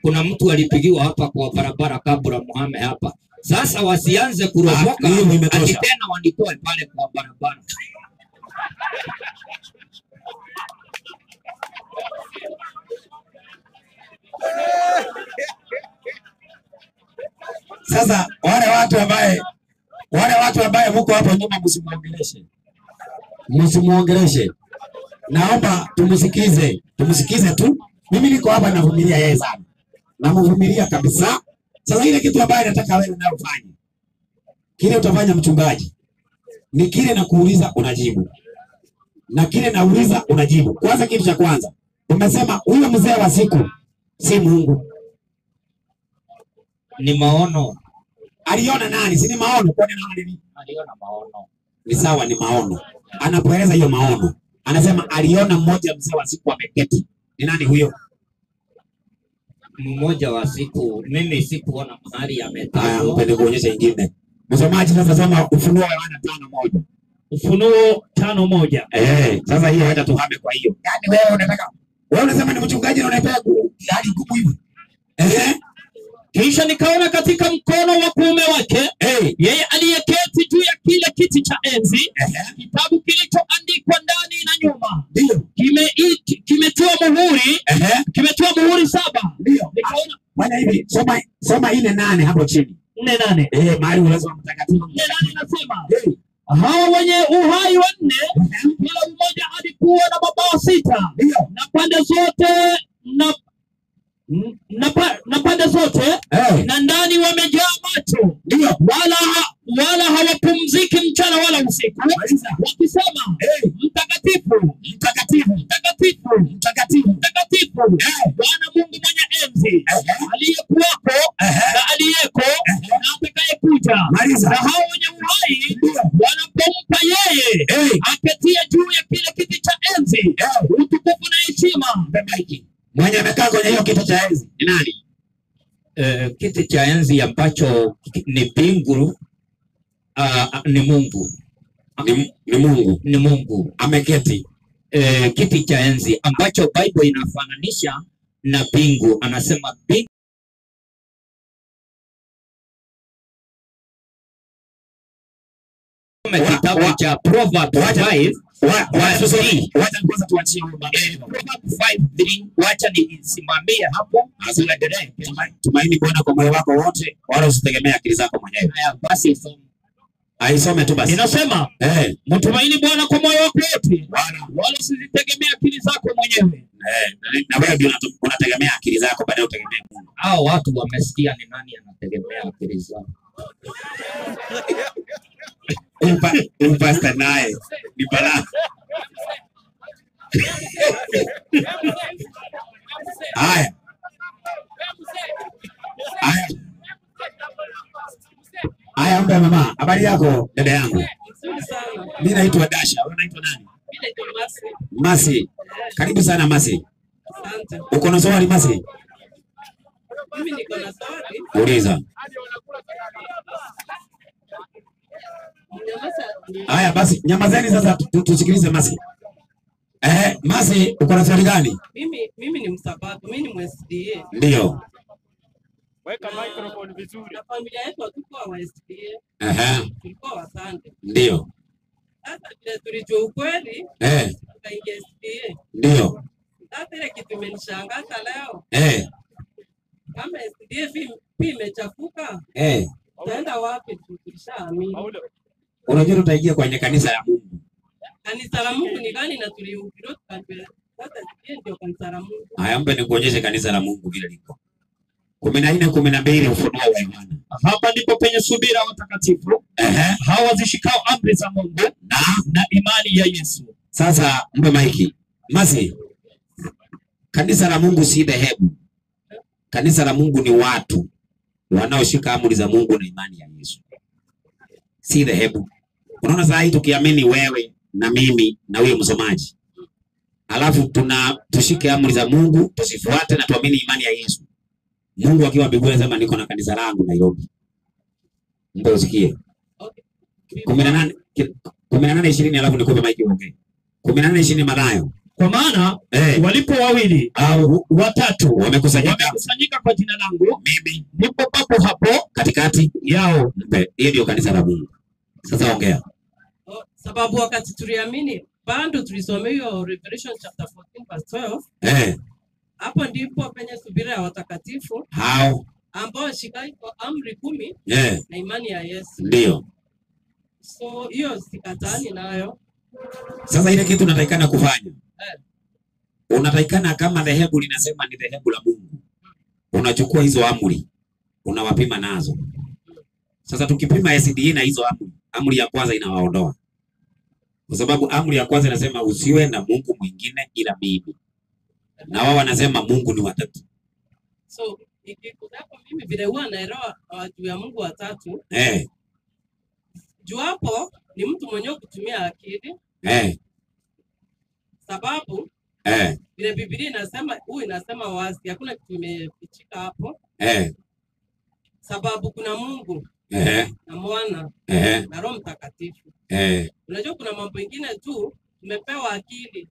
Kuna mtu alipigiwa hapa kwa barabara kabla Muhammad hapa. Sasa wasianze kuropoka ati tena wanitoe pale kwa barabara. Sasa wale watu ambaye mko hapo nyuma msimuongeleshe. Naomba tumsikize tu. Mimi niko hapa navumilia yeye sana. Namvumilia kabisa. Sasa ile kitu ambaye nataka wewe nayo ufanye. Kile utafanya mchungaji. Ni kile na kuuliza unajibu. Na kile nauliza unajibu. Kwanza kitu cha kwanza. Umesema huyo mzee wa siku si Mungu. Ni maono. Aliona nani? Si ni maono. Kwa nini nani? Aliona maono. Ni sawa, ni maono. Anapoeleza hiyo maono, anasema aliona mmoja mzee wa siku ameketi. Ni nani huyo? Mmoja wa siku. Mimi sikuona mahali ametajwa. Haya, mpende kuonyesha ingine. Msomaji sasa soma Ufunuo Yohana 5:1. Ufunuo 5:1. Sasa hiyo hata tuhame kwa hiyo. Yaani wewe unasema ni mchungaji na unataka gari kubwa hivyo. Kisha nikaona katika mkono wa kuume wake yeye aliyeketi juu ya kile kiti cha enzi kitabu kilichoandikwa ndani na nyuma. Ndio. Kimetiwa muhuri 7. Ndio. Nikaona bwana hivi soma ile 8 hapo chini. 4:8. Mahali unasoma mtakatifu. 4:8 nasema hao wenye uhai 4 kila mmoja alikuwa na mabawa 6 na pande zote na pande zote na ndani wamejaa macho, wala hawapumziki mchana wala usiku, wakisema mtakatifu, mtakatifu, mtakatifu, mtakatifu, mtakatifu Bwana Mungu mwenye enzi, aliyekuwako na aliyeko na atakayekuja. Na hao wenye uhai wanapompa yeye aketia juu ya kile kiti cha enzi utukufu na heshima. Mwenye amekaa kwenye hiyo kiti cha enzi ni nani? Kiti cha enzi ambacho ni mbingu, ni Mungu. Ni Mungu ameketi. Kiti cha enzi ambacho Bible inafananisha na mbingu, anasema mbingu. Kitabu cha Proverbs 5. Wacha kwanza tuachie Proverbs 5:3. Wacha nisimamie hapo, asiendelee. Tumaini Bwana kwa moyo wako wote, wala usitegemea akili zako mwenyewe. Haya basi Aisome tu basi. Inasema mtumaini Bwana kwa moyo wako wote, wala usitegemea akili zako mwenyewe. Na wewe ndio unategemea akili zako, baadaye utegemea Mungu. Hao watu wamesikia ni nani anategemea akili zao. Umpasta naye ni balaa. Haya mpe mama. Habari yako dada yangu? Mimi naitwa Dasha. Wewe unaitwa nani? Mimi naitwa Masi. Masi. Karibu sana Masi. Asante. Uko na swali Masi? Mimi niko na swali. Uliza. Haya basi, nyamazeni sasa tusikilize Masi. Masi, uko na swali gani? Mimi ni msabato, mimi ni MSDA. Ndio. Weka microphone vizuri. Na familia yetu hatukuwa wa SDA. Tulikuwa wa Sunday. Ndio. Sasa vile tulijua ukweli, tukaingia SDA. Ndio. Sasa ile kitu imenishangaza leo. Kama SDA pia imechafuka. Taenda wapi tulishaamini? Unajua tutaingia kwenye kanisa la Mungu. Kanisa la Mungu ni gani na tulihubiriwa tukajua. Sasa ndio kanisa la Mungu. Haya mpe nikuonyeshe kanisa la Mungu vile liko. 14:12 Ufunuo wa Yohana. Hapa ndipo penye subira watakatifu, hawa wazishikao amri za Mungu na imani ya Yesu. Sasa mpe maiki. Masi, kanisa la Mungu si dhehebu. Kanisa la Mungu ni watu wanaoshika amri za Mungu na imani ya Yesu. Si dhehebu. Unaona sasa hii tukiamini wewe na mimi na huyo msomaji, alafu tushike amri za Mungu, tusifuate na tuamini imani ya Yesu. Mungu akiwa mbinguni anasema niko na kanisa langu Nairobi. Mbe usikie. 18:20 alafu nikupe maiki uongee. 18:20 Mathayo. Kwa maana walipo wawili au watatu wamekusanyika kwa jina langu, mimi nipo papo hapo katikati yao. Hiyo ndio kanisa la Mungu. Sasa ongea. Sababu wakati tuliamini bado tulisomea hiyo Revelation chapter 14:12. Hapo ndipo penye subira ya watakatifu hao ambao shikai kwa amri 10 na imani ya Yesu. Ndio. So hiyo sikatani nayo. Sasa ile kitu unatakikana kufanya. Unatakikana kama dhehebu linasema ni dhehebu la Mungu. Unachukua hizo amri, unawapima nazo. Sasa tukipima SDA na hizo amri ya kwanza inawaondoa. Kwa sababu amri ya kwanza inasema usiwe na Mungu mwingine ila mimi. na wao wanasema Mungu ni watatu. So ikikudapo mimi vile huwa naelewa juu ya Mungu watatu. Juu hapo ni mtu mwenye kutumia akili. Sababu vile Biblia inasema, inasema wazi, hakuna kitu imefichika hapo. Sababu kuna Mungu na Mwana na Roho Mtakatifu. Unajua kuna mambo mengine tu umepewa akili.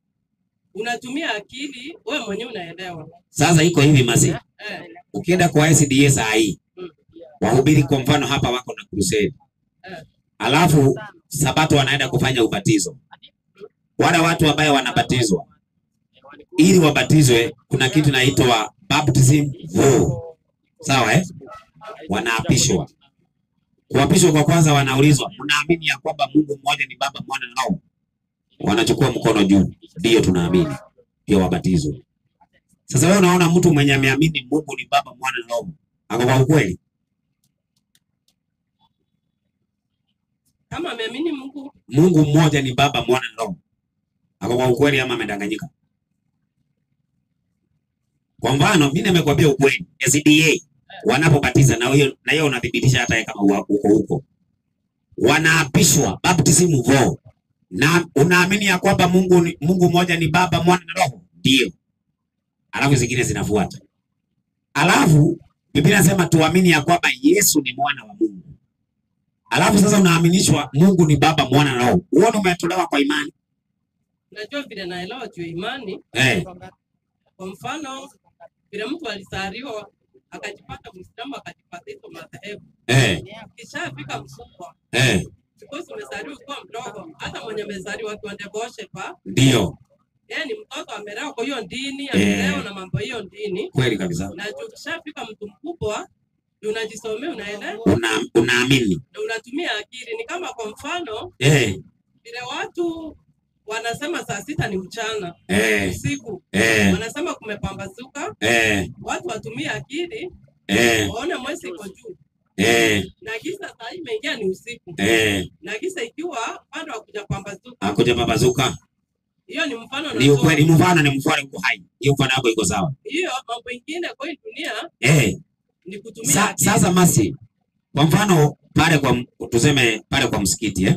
Unatumia akili, wewe mwenyewe unaelewa. Sasa iko hivi Masi. Ukienda kwa SDA saa hii, wahubiri kwa mfano hapa wako na crusade. Alafu Sabato wanaenda kufanya ubatizo. Wale watu ambao wanabatizwa, ili wabatizwe, kuna kitu inaitwa baptism vow. Sawa Wanaapishwa. Kuapishwa kwa kwanza wanaulizwa, "Mnaamini ya kwamba Mungu mmoja ni Baba, Mwana na Roho?" Wanachukua mkono juu. Ndio tunaamini. Ndio wabatizwa. Sasa wewe unaona mtu mwenye ameamini Mungu ni Baba, Mwana na Roho, ako kwa ukweli? Kama ameamini Mungu mmoja ni Baba, Mwana na Roho, ako kwa ukweli ama amedanganyika? Kwa mfano mimi nimekwambia ukweli, SDA wanapobatiza na hiyo unadhibitisha hata kama uko huko. Wanaapishwa baptism vow. Na unaamini ya kwamba Mungu mmoja ni Baba, Mwana na Roho? Ndio. Alafu zingine zinafuata. Alafu Biblia inasema tuamini ya kwamba Yesu ni mwana wa Mungu. Alafu sasa unaaminishwa Mungu ni Baba, Mwana na Roho. Uone umetolewa kwa imani. Unajua vile naelewa juu imani. Kwa mfano vile mtu alizaliwa akajipata Muislamu akajipata hizo madhehebu. Kisha fika mkubwa. Because umezaliwa kwa mdogo, hata mwenye amezaliwa kwa ndeboshe pa. Ndio. Yaani mtoto amelewa kwa hiyo dini, amelewa na mambo hiyo dini. Kweli kabisa. Na ukishafika mtu mkubwa, unajisomea unaelewa. Unaamini. Na unatumia akili. Ni kama kwa mfano, vile watu wanasema saa 6 ni mchana, usiku. Wanasema kumepambazuka. Watu watumia akili. Waone mwezi iko juu. Na giza saa hii imeingia ni usiku. Na giza ikiwa bado hakujapambazuka. Hiyo ni mfano na ni ukweli, mfano uko hai. Hiyo mfano wako iko sawa. Hiyo mambo mengine kwa hii dunia ni kutumia akili. Sasa Masi, kwa mfano tuseme pale kwa msikiti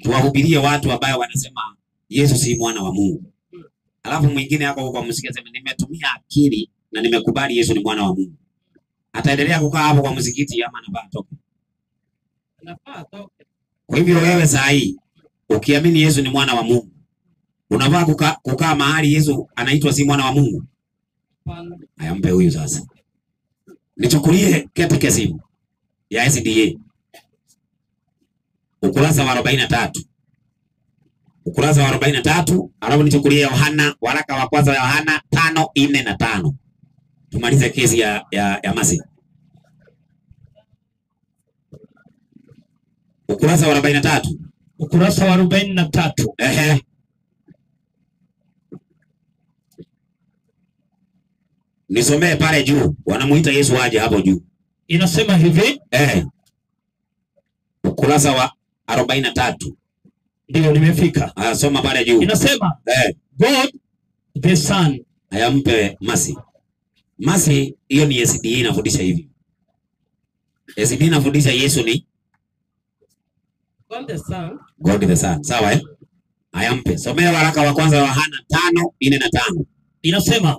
tuwahubirie watu ambao wanasema Yesu si mwana wa Mungu. Alafu mwingine hapo kwa msikiti anasema nimetumia akili na nimekubali Yesu ni mwana wa Mungu. Ataendelea kukaa hapo kwa msikiti ama anafaa atoke? Anafaa atoke. Kwa hivyo wewe saa hii ukiamini Yesu ni mwana wa Mungu, unafaa kukaa mahali Yesu anaitwa si mwana wa Mungu? Haya, mpe huyu sasa. Nichukulie catechism ya SDA. Ukurasa wa 43. Ukurasa wa 43, alafu nichukulie Yohana, waraka wa kwanza wa Yohana 5:4 na 5. Tumalize kesi ya Masi. Ukurasa wa 43. Ukurasa wa 43. Nisomee pale juu. Wanamuita Yesu aje hapo juu. Inasema hivi. Ukurasa wa 43. Ndio nimefika. Soma pale juu. Inasema God the Son. Haya, mpe Masi. Masi, hiyo ni SDA inafundisha hivi. SDA inafundisha Yesu ni God the Son. God the Son. Sawa Haya, mpe. Somea waraka wa kwanza wa Yohana 5:4 na 5.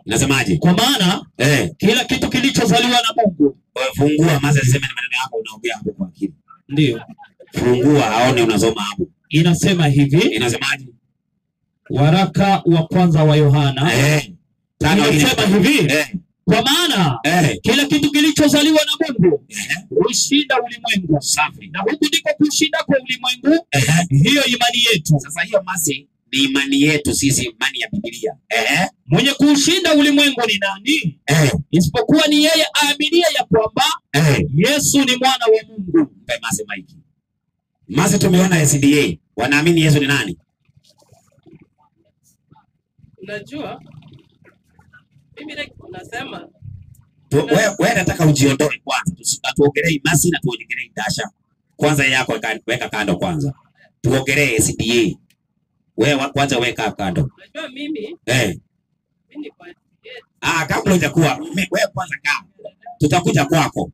Inasemaje? Kwa maana kila kitu kilichozaliwa na Mungu. Fungua Masi, aseme maneno yako unaongea hapo kwa akili. Ndio. Fungua aone unasoma hapo. Inasema hivi. Inasemaje? Waraka wa kwanza wa Yohana. Inasema hivi. Kwa maana kila kitu kilichozaliwa na Mungu hushinda ulimwengu. Safi. Na huku ndiko kushinda kwa ulimwengu. Hiyo imani yetu. Sasa hiyo Masi ni imani yetu sisi, imani ya Biblia. Mwenye kushinda ulimwengu ni nani? Isipokuwa ni yeye aaminie ya kwamba Yesu ni mwana wa Mungu. Mpe Masi maiki. Masi, tumeona SDA wanaamini Yesu ni nani? Unajua mimi nasema wewe nataka ujiondoe kwanza. Tuongelee Masi na tuongelee Dasha. Kwanza yako weka kando kwanza. Tuongelee SDA. Wewe kwanza weka kando. Unajua mimi Kabla hujakuwa wewe kwanza kaa. Tutakuja kwako.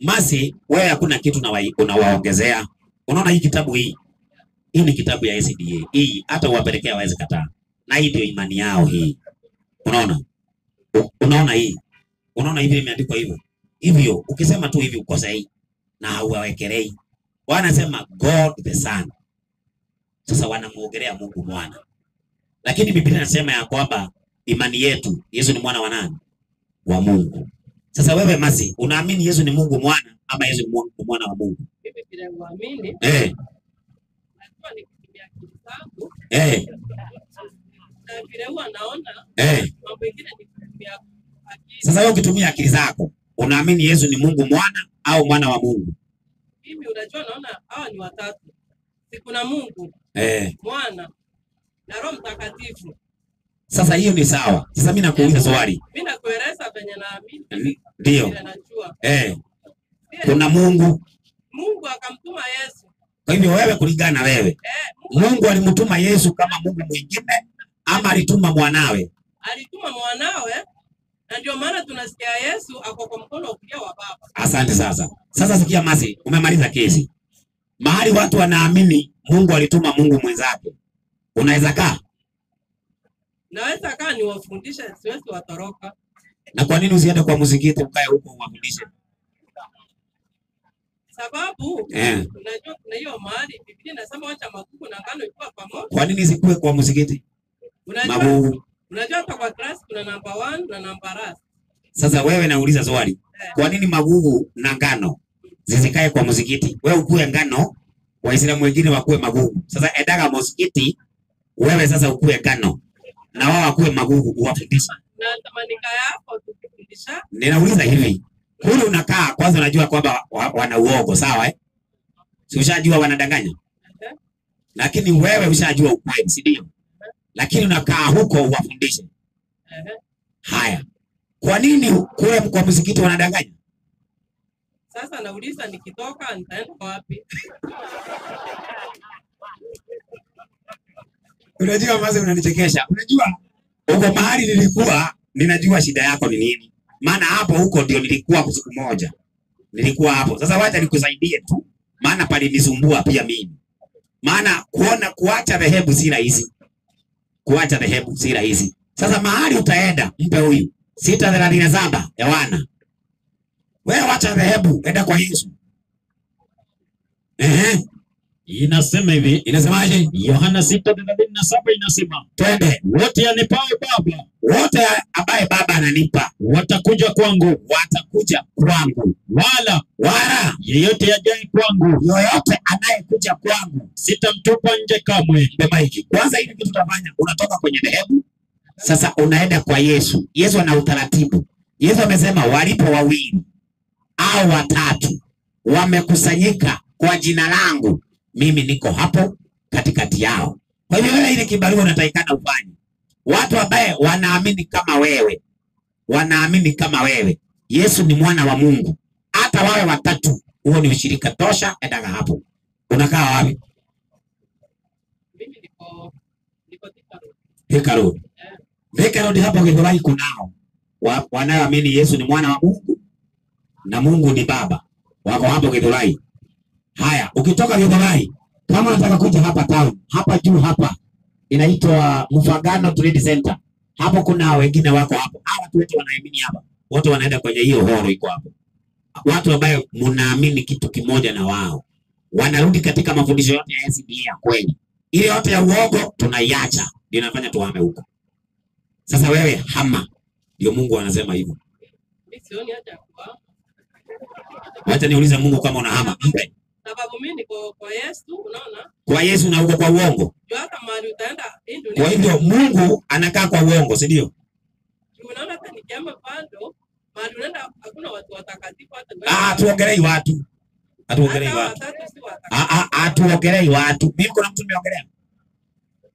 Masi, wewe hakuna kitu unawaongezea. Unaona hii kitabu hii ni kitabu ya SDA. Hii hata uwapelekea waweze kataa. Na hii ndio imani yao hii. Unaona hii. Unaona hivi imeandikwa hivyo. Hivyo ukisema tu hivi ukosa hii na hauwawekelei. Wanasema God the Son. Sasa wanamuongelea Mungu Mwana. Lakini Biblia inasema ya kwamba imani yetu Yesu ni mwana wa nani? Wa Mungu. Sasa wewe Masi, unaamini Yesu ni Mungu Mwana ama Yesu ni mwana wa Mungu? Mimi bila kuamini. Najua nikitumia akili zangu. Na vile huwa naona mambo mengine ni kutumia akili. Sasa wewe ukitumia akili zako, unaamini Yesu ni Mungu Mwana au mwana wa Mungu? Mimi unajua naona hawa ni watatu. Si kuna Mungu, Mwana na Roho Mtakatifu. Sasa hiyo ni sawa. Sasa mimi nakuuliza swali. Mimi nakueleza venye naamini. Ndio. Kuna Mungu. Mungu akamtuma Yesu. Kwa hivyo wewe kulingana na wewe. Mungu alimtuma Yesu kama Mungu mwingine ama alituma mwanawe? Alituma mwanawe. Na ndio maana tunasikia Yesu ako kwa mkono wa kulia wa Baba. Asante sasa. Sasa sikia Masi, umemaliza kesi. Mahali watu wanaamini Mungu alituma Mungu mwenzake. Unaweza kaa? Naweza kaa niwafundishe, siwezi watoroka. Na kwa nini usiende kwa msikiti ukae huko uwafundishe? Sababu unajua kuna hiyo mahali Biblia inasema wacha magugu na ngano ikuwa pamoja. Kwa nini sikue kwa msikiti? Unajua hapa kwa class kuna number 1 na number ras. Sasa wewe nauliza swali. Kwa nini magugu na ngano zisikae kwa msikiti? Wewe ukue ngano, Waislamu wengine wakue magugu. Sasa endaga msikiti, wewe sasa ukue ngano na wao wakue magugu uwafundisha. Na tamanika yako tukifundisha. Ninauliza hivi. Kule unakaa kwanza unajua kwamba wana uongo, sawa Si ushajua wanadanganya? Lakini wewe ushajua ukweli, si ndio? Lakini unakaa huko uwafundishe. Haya. Kwa nini kule kwa msikiti wanadanganya? Sasa nauliza nikitoka nitaenda wapi? Unajua Masi unanichekesha. Unajua huko mahali nilikuwa ninajua shida yako ni nini. Maana hapo huko ndio nilikuwa siku moja. Nilikuwa hapo. Sasa wacha nikusaidie tu. Maana palinisumbua pia mimi. Maana kuacha dhehebu si rahisi. Kuacha dhehebu si rahisi. Sasa mahali utaenda mpe huyu 6:37 Yohana. Wewe wacha dhehebu, enda kwa Yesu. Inasema hivi. Inasemaje? Yohana 6:37 inasema, twende. Wote anipae Baba, wote ambaye Baba ananipa watakuja kwangu, wala yeyote ajaye kwangu, yoyote anayekuja kwangu sitamtupa nje kamwe. Bemaiki. Kwanza hivi kitu tutafanya, unatoka kwenye dhehebu, sasa unaenda kwa Yesu. Yesu ana utaratibu. Yesu amesema walipo 2 au 3 wamekusanyika kwa jina langu, mimi niko hapo katikati yao. Kwa hivyo wewe ile kibarua unatakikana ufanye. Watu ambaye wanaamini kama wewe, Yesu ni mwana wa Mungu. Hata wawe 3, huo ni ushirika tosha, endaga hapo. Unakaa wapi? Mimi niko Thika Road. Thika Road hapo Githurai kunao wanaoamini Yesu ni mwana wa Mungu na Mungu ni Baba. Wako hapo Githurai. Haya, ukitoka Githurai, kama unataka kuja hapa town, hapa juu hapa inaitwa Mfagano Trade Center. Hapo kuna wengine wako hapo. Hawa watu wote wanaamini hapa. Wote wanaenda kwenye hiyo horo iko hapo. Watu ambao mnaamini kitu kimoja na wao. Wanarudi katika mafundisho yote ya SDA ya kweli. Ile yote ya uongo tunaiacha. Ndio inafanya tuhame huko. Sasa wewe hama. Ndio Mungu anasema hivyo. Mimi sioni haja kwa. Wacha niulize Mungu kama unahama. Mpe. Sababu mimi niko kwa Yesu, unaona? Kwa Yesu na uko kwa uongo. Ndio hata mahali utaenda hii dunia. Kwa hivyo Mungu anakaa kwa uongo, si ndio? Unaona hata nikiamba bado mahali unaenda hakuna watu watakatifu hata. Tuongelei watu. Hatuongelei watu. Hatuongelei watu. Mimi kuna mtu nimeongelea.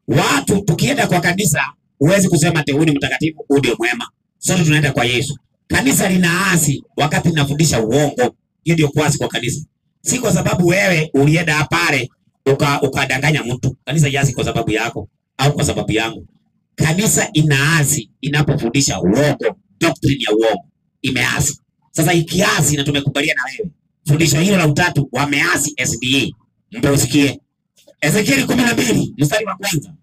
Watu tukienda kwa kanisa huwezi kusema teuni mtakatifu ndio mwema. Sote tunaenda kwa Yesu. Kanisa linaasi wakati linafundisha uongo. Hiyo ndio kuasi kwa kanisa. Si kwa sababu wewe ulienda pale ukadanganya mtu. Kanisa yasi kwa sababu yako au kwa sababu yangu. kanisa inaasi inapofundisha uongo, doctrine ya uongo imeasi. Sasa ikiasi na tumekubaliana na wewe, fundisho hilo la utatu wameasi SDA. Mbe usikie. Ezekieli 12 mstari wa kwanza.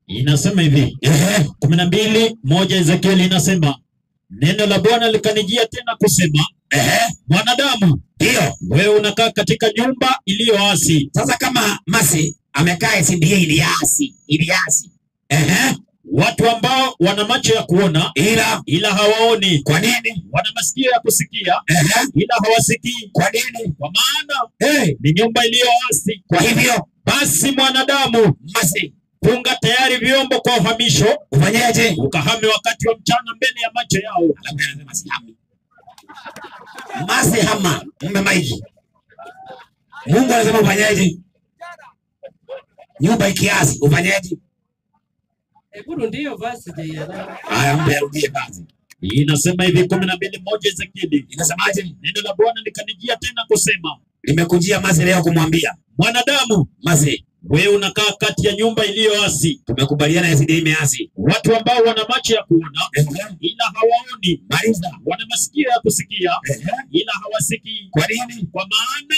Inasema hivi. 12:1 Ezekieli inasema, neno la Bwana likanijia tena kusema, mwanadamu, ndio wewe unakaa katika nyumba iliyoasi. Sasa kama Masi amekaa SDA iliasi. Watu ambao wana macho ya kuona ila hawaoni. Kwa nini? Wana masikio ya kusikia ila hawasikii. Kwa nini? Kwa maana ni nyumba iliyoasi. Kwa hivyo basi mwanadamu, Masi, funga tayari vyombo kwa uhamisho. Ufanyaje? Ukahame wakati wa mchana mbele ya macho yao. Alafu anasema sihami. Masi hama, mbe maiki. Mungu anasema ufanyaje? Nyumba ikiasi, ufanyaje? Hebu ndio basi je. Haya, mbe arudie basi. Inasema hivi 12:1 Ezekieli. Inasemaje? Neno la Bwana likanijia tena kusema, limekujia Masi leo kumwambia, mwanadamu, Masi, wewe unakaa kati ya nyumba iliyoasi. Tumekubaliana SDA imeasi. Watu ambao wana macho ya kuona ila hawaoni. Maliza. Wana masikio ya kusikia ila hawasikii. Kwa nini? Kwa maana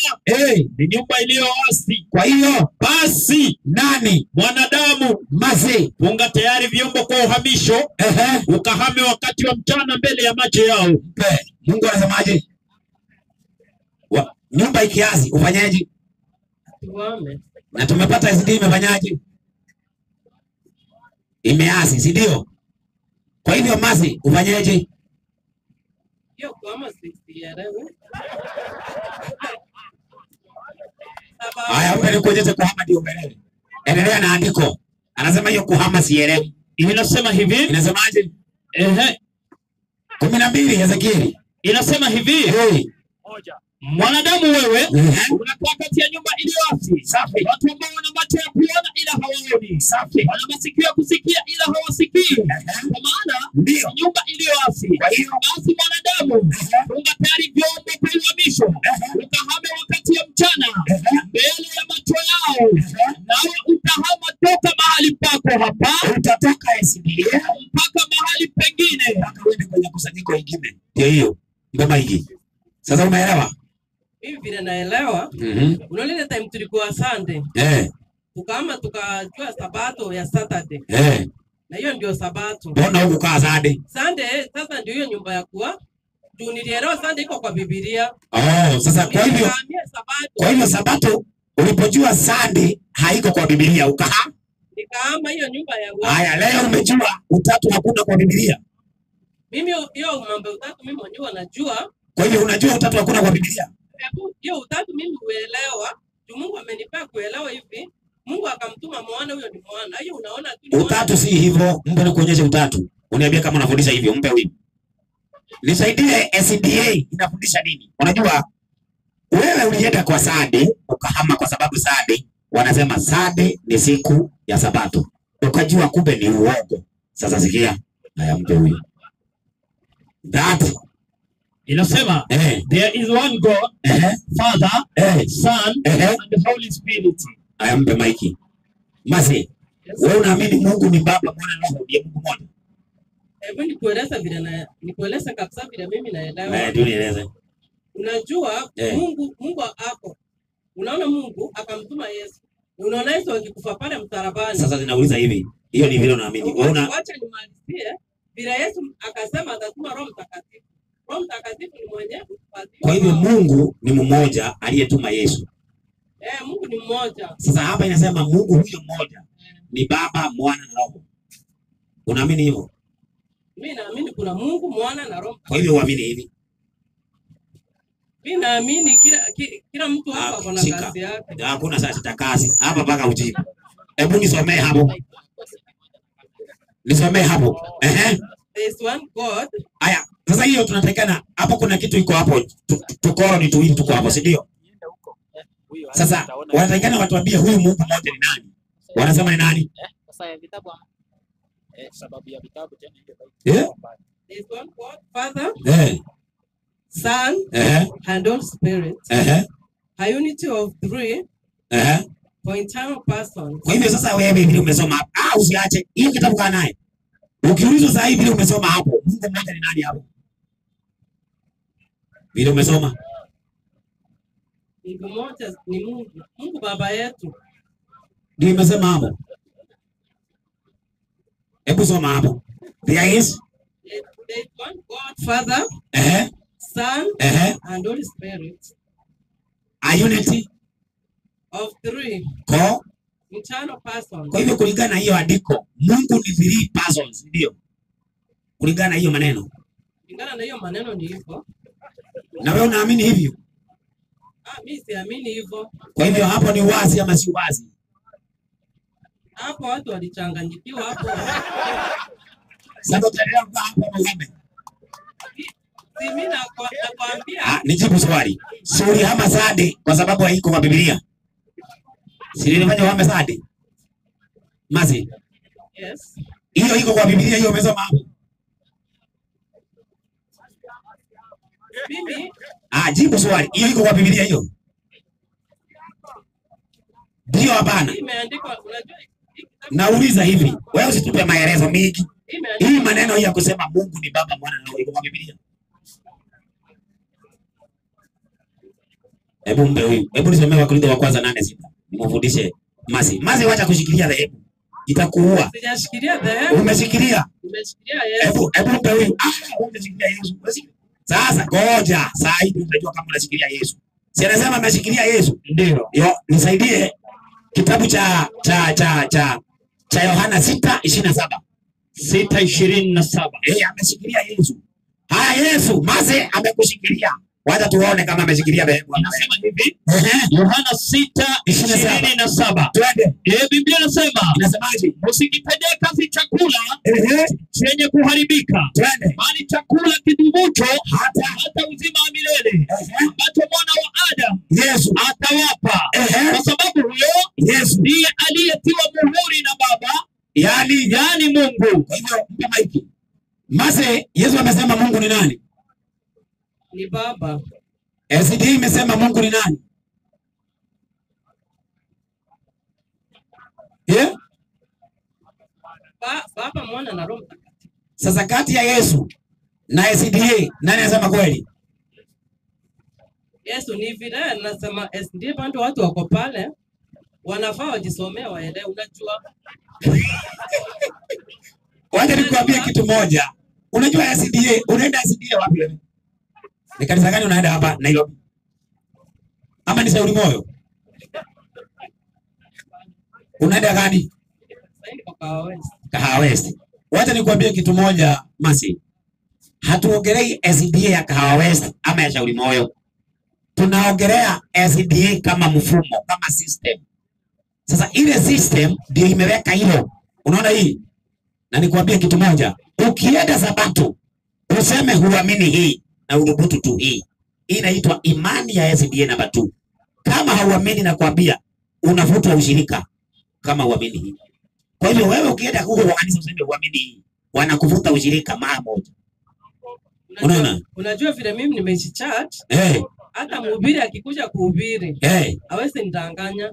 ni nyumba iliyoasi. Kwa hiyo basi nani? Mwanadamu, Masi, funga tayari vyombo kwa uhamisho. Ukahame wakati wa mchana mbele ya macho yao. Mungu anasemaje? Nyumba ikiasi ufanyaje? Tuame. Na tumepata SDA imefanyaje? Imeasi, si ndio? Kwa hivyo Masi ufanyaje? Hiyo kama 60 Haya, mpe nikuonyeshe kuhama ndio mbele. Endelea na andiko. Anasema hiyo kuhama sielewi. Inasema hivi. Inasemaje? 12 Ezekieli. Inasema hivi. Mwanadamu, wewe unakaa kati ya nyumba iliyoasi. Safi. Watu ambao wana macho ya kuona ila hawaoni. Safi. Wana masikio ya kusikia ila hawasikii. Kwa maana ndio nyumba iliyoasi. Kwa hiyo basi mwanadamu, funga tayari vyombo kwa uhamisho. Ukahame wakati ya mchana mbele ya macho yao. Nawe utahama toka mahali pako hapa, utatoka SDA mpaka mahali pengine, mpaka uende kwenye kusanyiko lingine. Ndio hiyo. Ngoma hiki. Sasa umeelewa? Mimi vile naelewa. Unaona ile time tulikuwa Sunday. Tukama tukajua sabato ya Saturday. Na hiyo ndio sabato. Mbona huko kaa Sunday? Sunday sasa ndio hiyo nyumba ya kuwa. Nilielewa Sunday iko kwa Biblia. Sasa kwa hivyo sabato ulipojua Sunday haiko kwa Biblia ukaha? Nikaama hiyo nyumba ya kuwa. Haya, leo umejua utatu hakuna kwa Biblia. Mimi hiyo mambo utatu mimi mwenyewe najua. Kwa hivyo unajua utatu hakuna kwa Biblia? Hiyo utatu mimi uelewa. Mungu amenipea kuelewa hivi. Mungu akamtuma mwana, huyo ni mwana. Hiyo unaona tu. Utatu si hivyo. Mpe nikuonyeshe utatu. Uniambie kama unafundisha hivyo, mpe huyu. Nisaidie SDA inafundisha nini? Unajua wewe ulienda kwa Sunday ukahama kwa sababu Sunday wanasema Sunday ni siku ya Sabato. Ukajua kumbe ni uongo. Sasa sikia. Haya, mpe huyu. That inasema there is one God, Father, Son, and Holy Spirit. Haya, mpe maiki. Masi, wewe unaamini Mungu ni Baba, Mwana na Roho ndiye Mungu mmoja? Hebu nikueleza kabisa vile mimi naelewa. Ndio nieleze. Unajua Mungu ako. Unaona Mungu akamtuma Yesu. Unaona Yesu akikufa pale msalabani. Sasa ninauliza hivi, hiyo ni vile unaamini. Wacha nimalizie. Vile Yesu akasema atatuma Roho Mtakatifu. Roho Mtakatifu ni mwenye kupatia. Kwa hivyo Mungu ni mmoja aliyetuma Yesu. Mungu ni mmoja. Sasa hapa inasema Mungu huyo mmoja ni Baba, Mwana na Roho. Unaamini hivyo? Mimi naamini kuna Mungu, Mwana na Roho. Kwa hivyo uamini hivi? Mimi naamini kila mtu hapa ako na kazi yake. Hakuna sasa kazi. Hapa mpaka ujibu. Hebu nisomee hapo. Nisomee hapo. There is one God. Aya, sasa hiyo tunatakana hapo kuna kitu iko hapo. Tukoro ni tuwili tuko hapo, si ndio? Sasa wanatakana watuambie huyu Mungu mmoja ni nani? Wanasema ni nani? Sasa ya vitabu sababu ya vitabu tena ndio. There is one God, Father, Son, and Holy Spirit. A unity of three. For internal persons. Kwa hivyo sasa wewe vile umesoma hapo, usiache hiyo kitabu kaa naye. Ukiulizwa sasa hivi vile umesoma hapo, Mungu mmoja ni nani hapo? Vile umesoma? Mungu mmoja ni Mungu. Mungu Baba yetu. Ndio umesema hapo. Hebu soma hapo. There is one God Father, Son, and Holy Spirit. A unity of three. Ko Internal persons. Kwa hivyo kulingana na hiyo andiko, Mungu ni three persons, ndio. Kulingana na hiyo maneno. Kulingana na hiyo maneno ni hivyo. Na wewe unaamini hivyo? Mimi siamini hivyo. Kwa hivyo hapo ni wazi ama si wazi? Hapo watu walichanganyikiwa hapo. Sasa tutaendelea hapo Muhammad. Mimi nakwambia. Nijibu swali. Suri hama Sadi kwa sababu haiko kwa Biblia. Si nilifanya wame Sadi? Mazi. Yes. Hiyo iko kwa Biblia, hiyo umesoma hapo. Mimi jibu swali. Hiyo iko kwa Biblia hiyo? Ndio hapana? Imeandikwa, unajua. Nauliza hivi, wewe usitupe maelezo mengi. Hii maneno ya kusema Mungu ni Baba, Mwana na Roho iko kwa Biblia? Hebu mbe huyu. Hebu nisomee Wakorintho wa kwanza 8:6. Nimfundishe Masi. Masi wacha kushikilia dhehebu. Itakuua. Sijashikilia dhehebu. Umeshikilia? Umeshikilia Yesu. Hebu mbe huyu. Umeshikilia Yesu. Sasa ngoja, saa hii unajua kama unashikilia Yesu. Si anasema ameshikilia Yesu? Ndio. Nisaidie kitabu cha Yohana 6:27. 6:27. Ameshikilia Yesu. Haya Yesu, Masi amekushikilia. Wacha tuone kama ameshikilia dhehebu. Anasema hivi, Yohana 6:27. Twende. Biblia inasema, inasemaje? Msikipende kazi chakula chenye kuharibika, bali chakula kidumucho hata uzima wa milele, ambacho mwana wa Adamu Yesu atawapa. Kwa sababu huyo Yesu ndiye aliyetiwa muhuri na Baba, yani Mungu. Kwa hivyo mpe maiki. Mase, Yesu amesema Mungu ni nani? Ni Baba. LCD imesema Mungu ni nani? Baba, Mwana na Roho Mtakatifu. Sasa kati ya Yesu na SDA nani anasema kweli? Yesu ni vile anasema SDA, bado watu wako pale wanafaa wajisomea waelewe, unajua. Wacha nikwambie kitu moja. Unajua SDA, unaenda SDA wapi wewe? Ni kanisa gani unaenda hapa Nairobi? Ama ni Sauli Moyo? Unaenda gani? Kahawa West. Wacha nikwambie kitu moja, Masi. Hatuongelei SDA ya Kahawa West ama ya Sauli Moyo. Tunaongelea SDA kama mfumo, kama system. Sasa ile system ndio imeweka hilo. Unaona hii? Na nikwambie kitu moja. Ukienda Sabato, useme huamini hii na udhubutu tu hii. Hii inaitwa imani ya SDA namba 2. Kama hauamini na kuambia unavutwa ushirika kama huamini hii. Kwa hivyo wewe ukienda huko kwa kanisa useme huamini hii, wanakuvuta ushirika mara moja. Unaona? Unajua vile mimi nimeishi church. Hata mhubiri akikuja kuhubiri, hawezi nidanganya.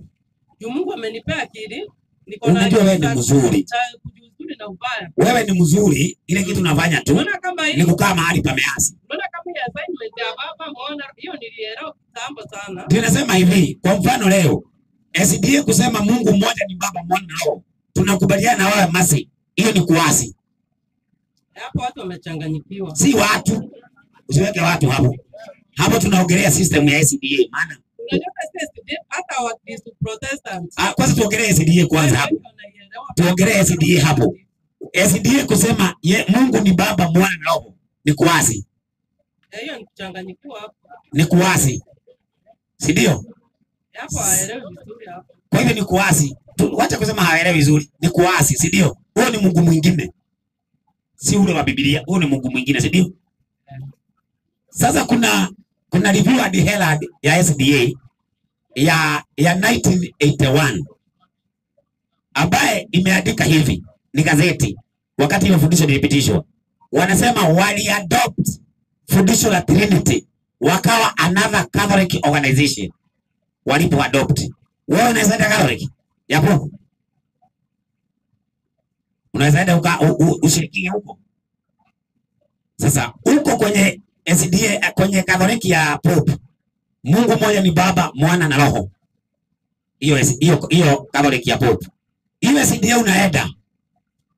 Juu Mungu amenipea akili, niko na unajua wewe ni mzuri. Na ubaya. Wewe ni mzuri, ile kitu unafanya tu ni kukaa mahali pameasi. Unaona kama hii assignment ya Baba Mwana, hiyo nilielewa kitambo sana. Ndio nasema hivi, kwa mfano leo SDA kusema Mungu mmoja ni Baba, Mwana na Roho. Tunakubaliana na wewe Masi. Hiyo ni kuasi. Hapo watu wamechanganyikiwa. Si watu. Usiweke watu hapo. Hapo tunaongelea system ya SDA maana. Unajua SDA hata wa Kristo Protestant. Kwanza tuongelee SDA kwanza hapo. Tuongelee SDA hapo. SDA kusema Mungu ni Baba, Mwana na Roho ni kuasi. Hiyo ni kuchanganyikiwa hapo. Ni kuasi. Si ndio? Hapo haelewi vizuri hapo. Kwa hivyo ni kuasi. Wacha kusema haelewi vizuri. Ni kuasi, si ndio? Huo ni Mungu mwingine. Si ule wa Biblia, huo ni Mungu mwingine, si ndio? Sasa kuna review at Herald ya SDA ya 1981 ambaye imeandika hivi, ni gazeti wakati ile fundisho lilipitishwa. Wanasema wali adopt fundisho la Trinity wakawa another Catholic organization walipo adopt. Wewe unaweza enda Catholic ya Pope, unaweza enda ushiriki huko. Sasa uko kwenye SDA, kwenye Catholic ya Pope, Mungu mmoja ni Baba, Mwana na Roho. Hiyo Catholic ya Pope. Hiyo SDA unaenda,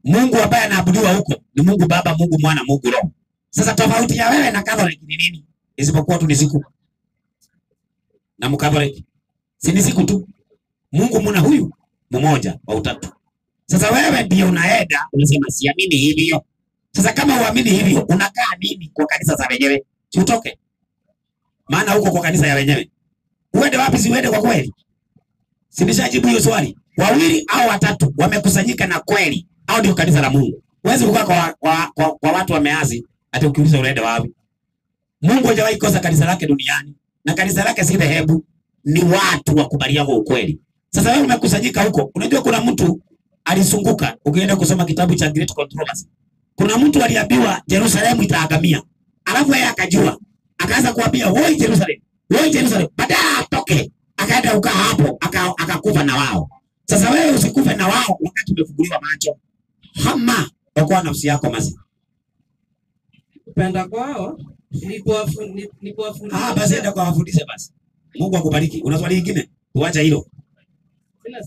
Mungu ambaye anaabudiwa huko ni Mungu Baba, Mungu Mwana, Mungu Roho. Sasa tofauti ya wewe na Catholic ni nini? Isipokuwa tu ni siku. Na Mkatholiki si ni siku tu. Mungu muna huyu mmoja wa utatu. Sasa wewe ndio unaenda unasema siamini hivyo. Sasa kama uamini hivyo unakaa nini kwa kanisa za wenyewe? Si utoke. Maana huko kwa kanisa ya wenyewe. Uende wapi? Si uende kwa kweli. Si nishajibu hiyo swali. Wawili au watatu wamekusanyika na kweli, au ndio kanisa la Mungu. Huwezi kukaa kwa watu wameazi hata ukiuliza unaenda wapi. Mungu hajawahi kosa kanisa lake duniani, na kanisa lake si dhehebu, ni watu wakubaliao ukweli. Sasa wewe umekusanyika huko, unajua kuna mtu alisunguka, ukienda kusoma kitabu cha Great Controversy. Kuna mtu aliambiwa Yerusalemu itaangamia. Alafu yeye akajua, akaanza kuambia woi Yerusalemu, woi Yerusalemu, baadaye atoke, akaenda ukaa hapo, akakufa na wao. Sasa wewe usikufe na wao wakati umefunguliwa macho. Hama okoa nafsi yako mazi. Kupenda kwao ni kuwafundisha. Basi enda kwa wafundishe basi. Mungu akubariki. Una swali lingine? Tuacha hilo. Sina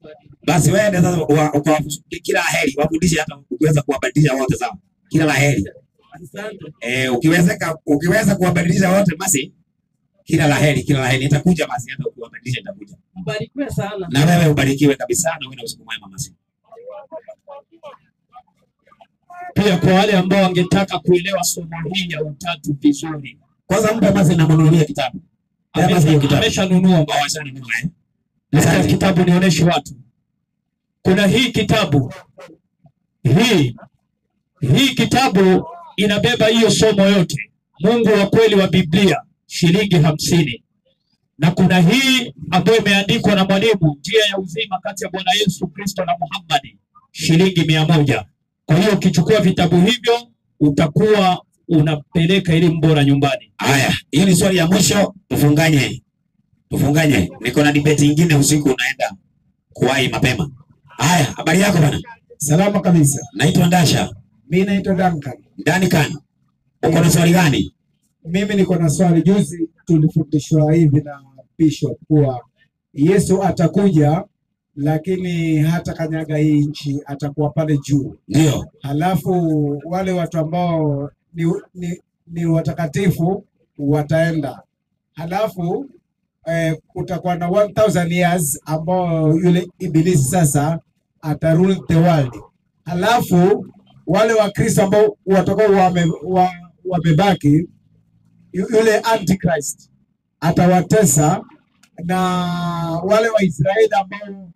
swali. Basi wewe ndio sasa ukawafundishe kila laheri, wafundishe hata ukiweza kuwabadilisha wote sawa. Kila laheri. Asante. Ukiweza kuwabadilisha wote basi kila laheri, kila laheri itakuja basi, hata ukiwabadilisha itakuja. Mbarikiwe sana. Na wewe ubarikiwe kabisa na wewe na usiku mwema basi. Pia kwa wale ambao wangetaka kuelewa somo hili ya utatu vizuri, kwanza mpe basi na mnunulie kitabu. Ameshanunua Leta kitabu nionyeshe watu. Kuna hii kitabu. Hii kitabu inabeba hiyo somo yote. Mungu wa kweli wa Biblia, shilingi 50. Na kuna hii ambayo imeandikwa na mwalimu, njia ya uzima kati ya Bwana Yesu Kristo na Muhammad, shilingi 100. Kwa hiyo ukichukua vitabu hivyo utakuwa unapeleka elimu bora nyumbani. Haya, hiyo ni swali ya mwisho, tufunganye. Niko na debate nyingine usiku, unaenda kuwahi mapema. Haya, habari yako bwana? Salama kabisa. Naitwa Ndasha. Mimi naitwa Duncan. Duncan. Uko na swali gani? Mimi niko na swali. Juzi tulifundishwa hivi na Bishop kuwa Yesu atakuja, lakini hata kanyaga hii nchi, atakuwa pale juu. Ndio. Halafu wale watu ambao ni watakatifu wataenda. Halafu kutakuwa na 1000 years ambao yule ibilisi sasa atarule the world. Halafu wale wa Kristo ambao watakuwa wamebaki, yule antichrist atawatesa, na wale wa Israeli ambao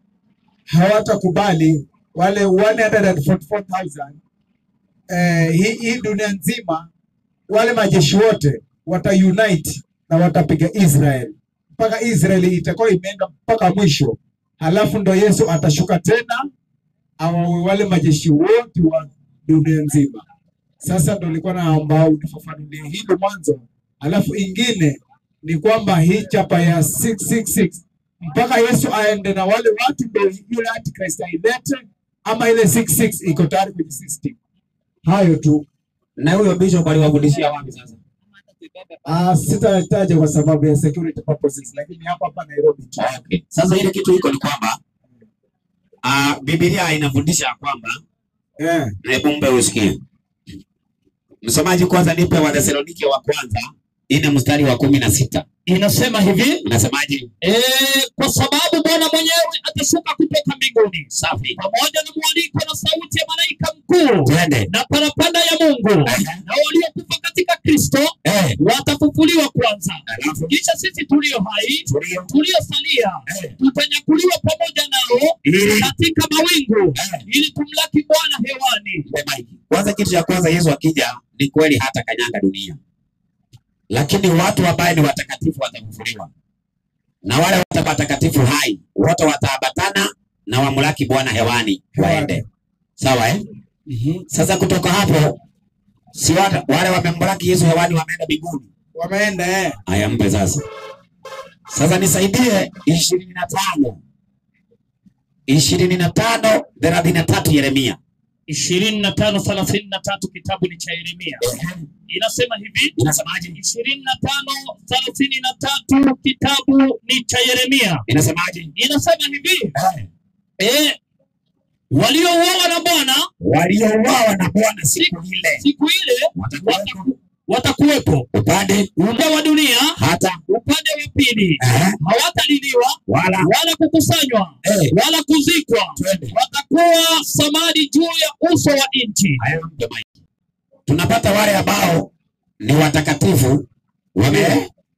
hawatakubali, wale 144,000 hii dunia nzima, wale majeshi wote wataunite na watapiga Israel mpaka Israeli itakuwa imeenda mpaka mwisho. Halafu ndo Yesu atashuka tena awaue wale majeshi wote wa dunia nzima. Sasa ndo nilikuwa naomba unifafanulie hilo mwanzo. Halafu ingine ni kwamba hii chapa ya 666 mpaka Yesu aende na wale watu ndo yule antichrist ailete, ama ile 66 iko tayari kwenye system. Hayo tu. Na huyo bishop aliwafundishia wapi sasa? Sitataja kwa sababu ya security purposes, lakini hapa Nairobi. Okay. Sasa ile kitu iko ni kwamba Biblia inafundisha kwamba hebu mpe usikie. Msomaji kwanza nipe wa Thessalonike wa kwanza 4 mstari wa 16. Inasema hivi, inasemaje? Kwa sababu Bwana mwenyewe atashuka kutoka mbinguni, safi, pamoja na mwaliko na sauti ya malaika mkuu, na parapanda ya Mungu, na waliokufa katika Kristo watafufuliwa kwanza. Kisha sisi tulio hai, tuliosalia, tutanyakuliwa pamoja nao katika mawingu, ili tumlaki Bwana hewani. Kwanza kitu cha kwanza, Yesu akija ni kweli hata kanyanga dunia. Lakini watu ambao ni watakatifu watafufuliwa. Na wale watakatifu hai, wote wataambatana na wamlaki Bwana hewani waende. Sawa Sasa kutoka hapo si wale wamemlaki Yesu hewani wameenda mbinguni. Wameenda Aya mpe sasa. Sasa nisaidie 25. 25:33 Yeremia. 25:33 kitabu ni cha Yeremia. Inasema hivi. Inasemaje? 25:33 kitabu ni cha Yeremia. Inasemaje? Inasema hivi. Waliouawa na Bwana siku ile watakuwepo upande wa dunia, hata upande wa pili. Hawataliliwa wala kukusanywa wala kuzikwa. Watakuwa samadi juu ya uso wa nchi. Tunapata wale ambao ni watakatifu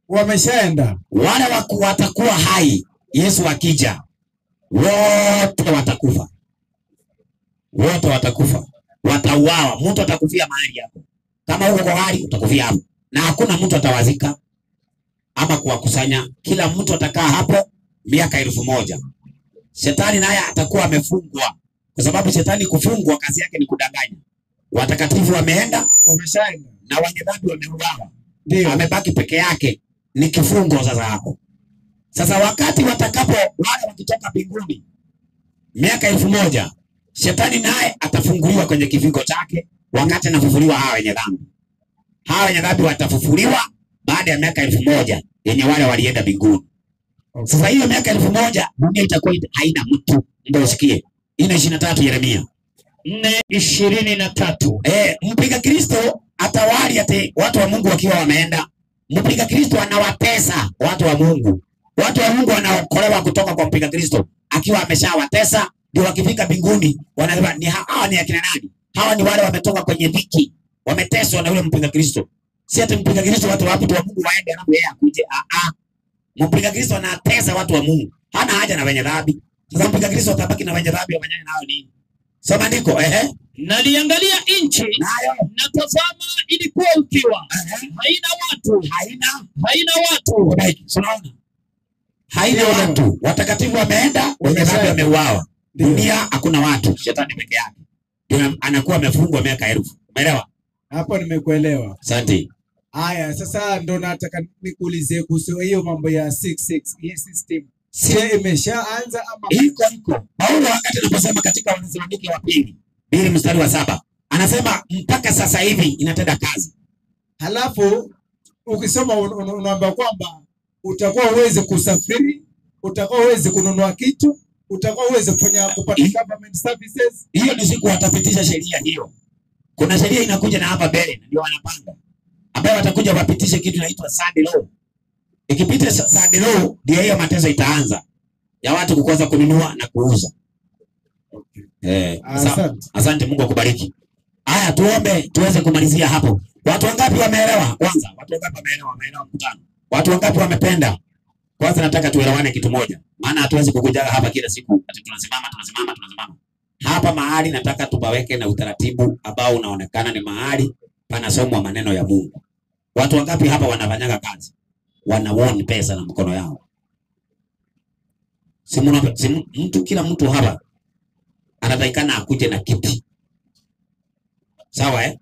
wameshaenda, wale watakuwa hai. Yesu akija, wote watakufa, watauawa. Mtu atakufia mahali hapo. Kama uko kwa hali utakufia hapo, na hakuna mtu atawazika ama kuwakusanya. Kila mtu atakaa hapo miaka 1000. Shetani naye atakuwa amefungwa, kwa sababu shetani kufungwa kazi yake ni kudanganya. Watakatifu wameshaenda na wenye dhambi wameuawa, amebaki peke yake, ni kifungo sasa hapo. Sasa wakati watakapo wale wakitoka mbinguni miaka 1000, shetani naye atafunguliwa kwenye kifungo chake. Wakati anafufuliwa hawa wenye dhambi watafufuliwa baada ya miaka 1000 yenye wale walienda mbinguni. Sasa hiyo miaka 1000 dunia itakuwa haina mtu. Ndio usikie. 23 Yeremia 4:23. Mpinga Kristo atawali ate watu wa Mungu wakiwa wameenda. Mpinga Kristo anawatesa watu wa Mungu. Watu wa Mungu wanaokolewa kutoka kwa mpinga Kristo akiwa ameshawatesa, ndio wakifika mbinguni wanasema ni hawa ni akina nani? Hawa ni wale wametoka kwenye dhiki, wameteswa na yule mpinga Kristo. Si ati mpinga Kristo watu wa Mungu waende na yeye akuje. Mpinga Kristo anatesa watu wa Mungu. Hana haja na wenye dhambi. Sasa mpinga Kristo atabaki na wenye dhambi, wafanyane nao nini? Soma andiko. Naliangalia nchi, na tazama ilikuwa ukiwa, haina watu. Haina watu. Watakatifu wameenda, wenye dhambi wameuawa. Dunia hakuna watu, shetani peke yake. Anakuwa amefungwa miaka 1000. Umeelewa? Hapo nimekuelewa. Asante. Haya, sasa ndo nataka nikuulize kuhusu hiyo mambo ya 66 hii system. Si imeshaanza ama iko? Paulo wakati anaposema katika Wathesalonike wa 2:7 anasema mpaka sasa hivi inatenda kazi. Halafu ukisoma unaomba kwamba utakuwa uweze kusafiri, utakuwa uweze kununua kitu, utakuwa uweze kupata government services. Hiyo ni siku watapitisha sheria hiyo. Kuna sheria inakuja na hapa mbele, ndio wanapanga, ambayo watakuja wapitishe kitu inaitwa Sunday law. Ikipita Sunday law, ndio hiyo mateso itaanza ya watu kukosa kununua na kuuza. Asante, Mungu akubariki. Haya, tuombe tuweze kumalizia hapo. Watu wangapi wameelewa? Kwanza, watu wangapi wameelewa mkutano? Watu wangapi wamependa? Kwanza nataka tuelewane kitu moja. Maana hatuwezi kukuja hapa kila siku ati tunasimama. Hapa mahali nataka tupaweke na utaratibu ambao unaonekana ni mahali panasomwa maneno ya Mungu. Watu wangapi hapa wanafanyaga kazi? Wanawoni pesa na mkono yao. Kila mtu hapa anatakikana akuje na kiti. Sawa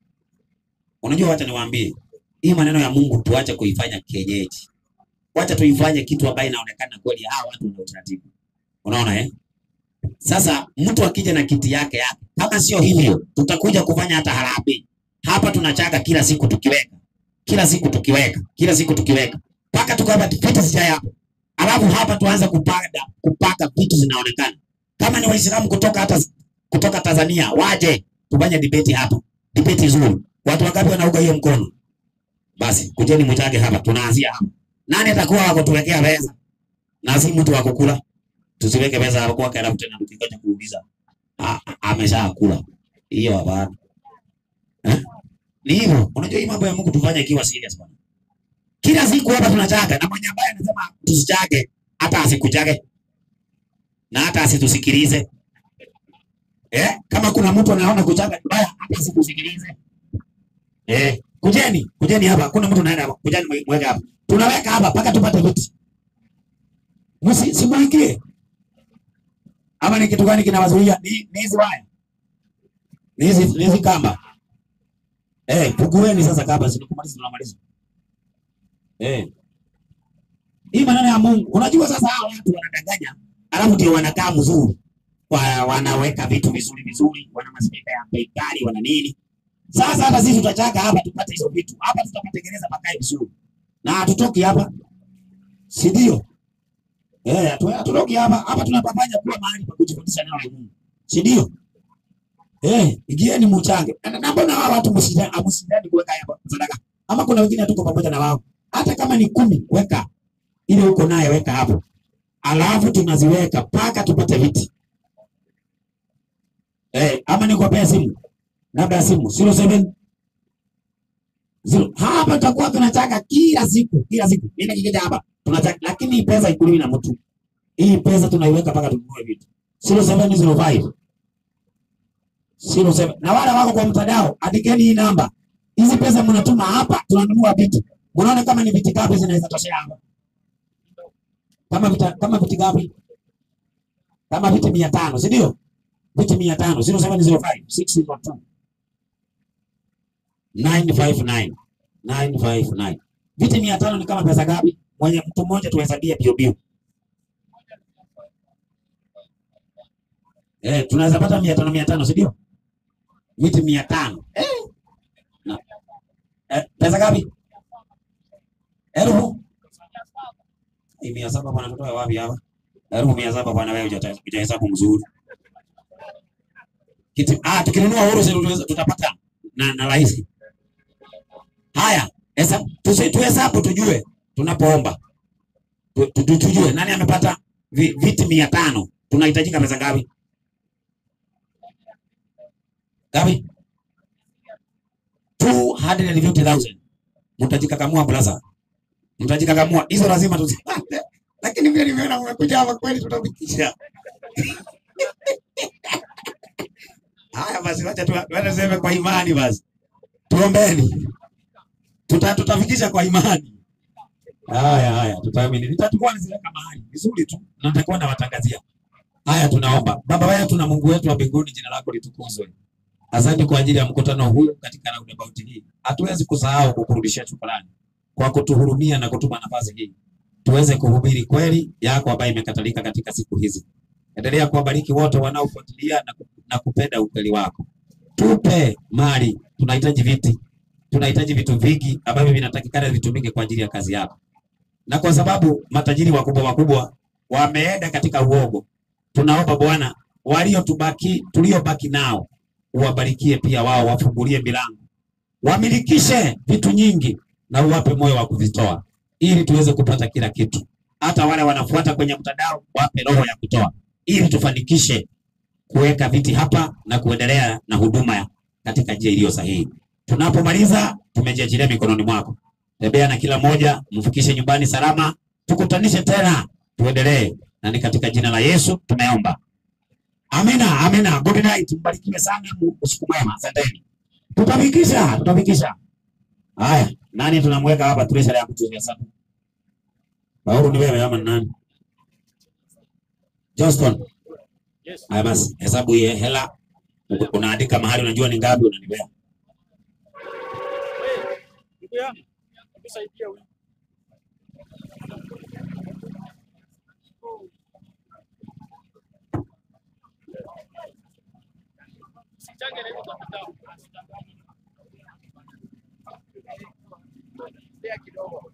Unajua, wacha niwaambie, hii maneno ya Mungu tuache kuifanya kienyeji. Wacha tuifanye kitu ambaye inaonekana kweli hawa watu ndio utaratibu. Unaona Sasa mtu akija na kiti yake, kama sio hivyo tutakuja kufanya hata harambee. Hapa tunachaga kila siku tukiweka. Paka tukaba vitu zijaya hapo. Alafu hapa tuanza kupaka vitu zinaonekana. Kama ni Waislamu kutoka Tanzania waje tufanye debate hapa. Debate nzuri. Watu wangapi wanauga hiyo mkono? Basi kujeni mchage hapa, tunaanzia hapa. Nani atakuwa wako tuwekea pesa? Na si mtu wa kukula. Tusiweke pesa hapo kwa kila mtu, na tukikoja kuuliza ameshakula. Hiyo hapa. Ni hivyo. Unajua hii mambo ya Mungu tufanye ikiwa serious bwana. Kila siku hapa tunachaga, na mwenye ambaye anasema tusichage hata asikuchage. Na hata asitusikilize. Kama kuna mtu anaona kuchaga mbaya, hata asitusikilize. Kujeni hapa. Kuna mtu anaenda hapa. Kujeni mweke hapa. Tunaweka hapa paka tupate viti. Simuingie. Ama ni kitu gani kinawazuia? Ni hizi waya. Ni hizi kamba. Pugueni sasa kamba, tunamaliza. Hii maneno ya Mungu. Unajua sasa hao watu wanadanganya, alafu ndio wanakaa mzuri. Wanaweka vitu vizuri vizuri, wana maspika ya bei kali, wana nini. Sasa hata sisi tutachaka hapa tupate hizo vitu. Hapa tutapatengeneza pakae vizuri. Na hatutoki hapa. Si ndio? Hatutoki hapa. Hapa tunapafanya kuwa mahali pa kujifundisha neno la Mungu. Si ndio? Igieni mchange. Na mbona hawa watu msindani kuweka hapa sadaka? Ama kuna wengine tuko pamoja na wao. Hata kama ni 10 weka. Ile uko naye weka hapo. Alafu tunaziweka paka tupate viti. Ama nikopea simu. Labda simu 07 hapa tutakuwa tunachanga kila siku. Nenda kikija hapa. Tunachanga lakini pesa ikuliwi na mtu. Hii pesa tunaiweka paka tununue vitu. 0705 07. Na wale wako kwa mtandao, andikeni hii namba. Hizi pesa mnatuma hapa, tunanunua vitu. Unaona kama ni viti gapi zinaweza toshea hapa? Kama viti gapi? Kama viti 500, si ndio? Viti 500, 0705 602 959. Viti 500 ni kama pesa gapi? Mwenye mtu mmoja tuhesabie bio. Tunaweza pata 500, si ndio? Viti 500. Pesa gapi? 700 bwana, tutoe wapi hapa? 700 bwana, wewe hujahesabu mzuri. Tukinunua horo tutapata na rahisi. Haya, tuhesabu tujue tunapoomba. Tujue nani amepata viti 500. Tunahitajika pesa ngapi? Gapi? 250,000. Mtajikakamua blaza. Mtajikakamua. Hizo lazima tuzipate. Lakini vile nimeona mmekuja hapa kweli tutafikisha. Haya basi wacha tuanze kwa imani basi. Tuombeni. Tutafikisha kwa imani. Haya tutaamini. Nitakuwa niziweka mahali vizuri tu. Na nitakuwa nawatangazia. Haya tunaomba. Baba wetu na Mungu wetu wa mbinguni, jina lako litukuzwe. Asante kwa ajili ya mkutano huu katika roundabout hii. Hatuwezi kusahau kukurudishia shukrani kwa kutuhurumia na kutupa nafasi hii tuweze kuhubiri kweli yako ambayo imekatalika katika siku hizi. Endelea kuwabariki wote wanaofuatilia na kupenda ukweli wako. Tupe mali, tunahitaji viti. Tunahitaji vitu vingi ambavyo vinatakikana vitumike kwa ajili ya kazi yako. Na kwa sababu matajiri wakubwa wameenda katika uogo, tunaomba Bwana tuliobaki nao uwabarikie pia wao, wafungulie milango, wamilikishe vitu nyingi na uwape moyo wa kuvitoa ili tuweze kupata kila kitu. Hata wale wanafuata kwenye mtandao wape roho ya kutoa ili tufanikishe kuweka viti hapa na kuendelea na huduma katika njia iliyo sahihi. Tunapomaliza tumejiachilia mikononi mwako. Tembea na kila moja, mfikishe nyumbani salama, tukutanishe tena, tuendelee. Na ni katika jina la Yesu tumeomba. Amina. Good night. Mbarikiwe sana, usiku mwema. Asanteni. Tutafikisha. Haya, nani tunamweka hapa treasury ya kutulia sana? Paulo ni wewe ama nani? Johnston. Yes. Haya basi, hesabu hii hela. Unaandika mahali unajua ni ngapi unanibea. Ndugu yangu, nikusaidia huyu. Sichange na hiyo kapitao. Kidogo.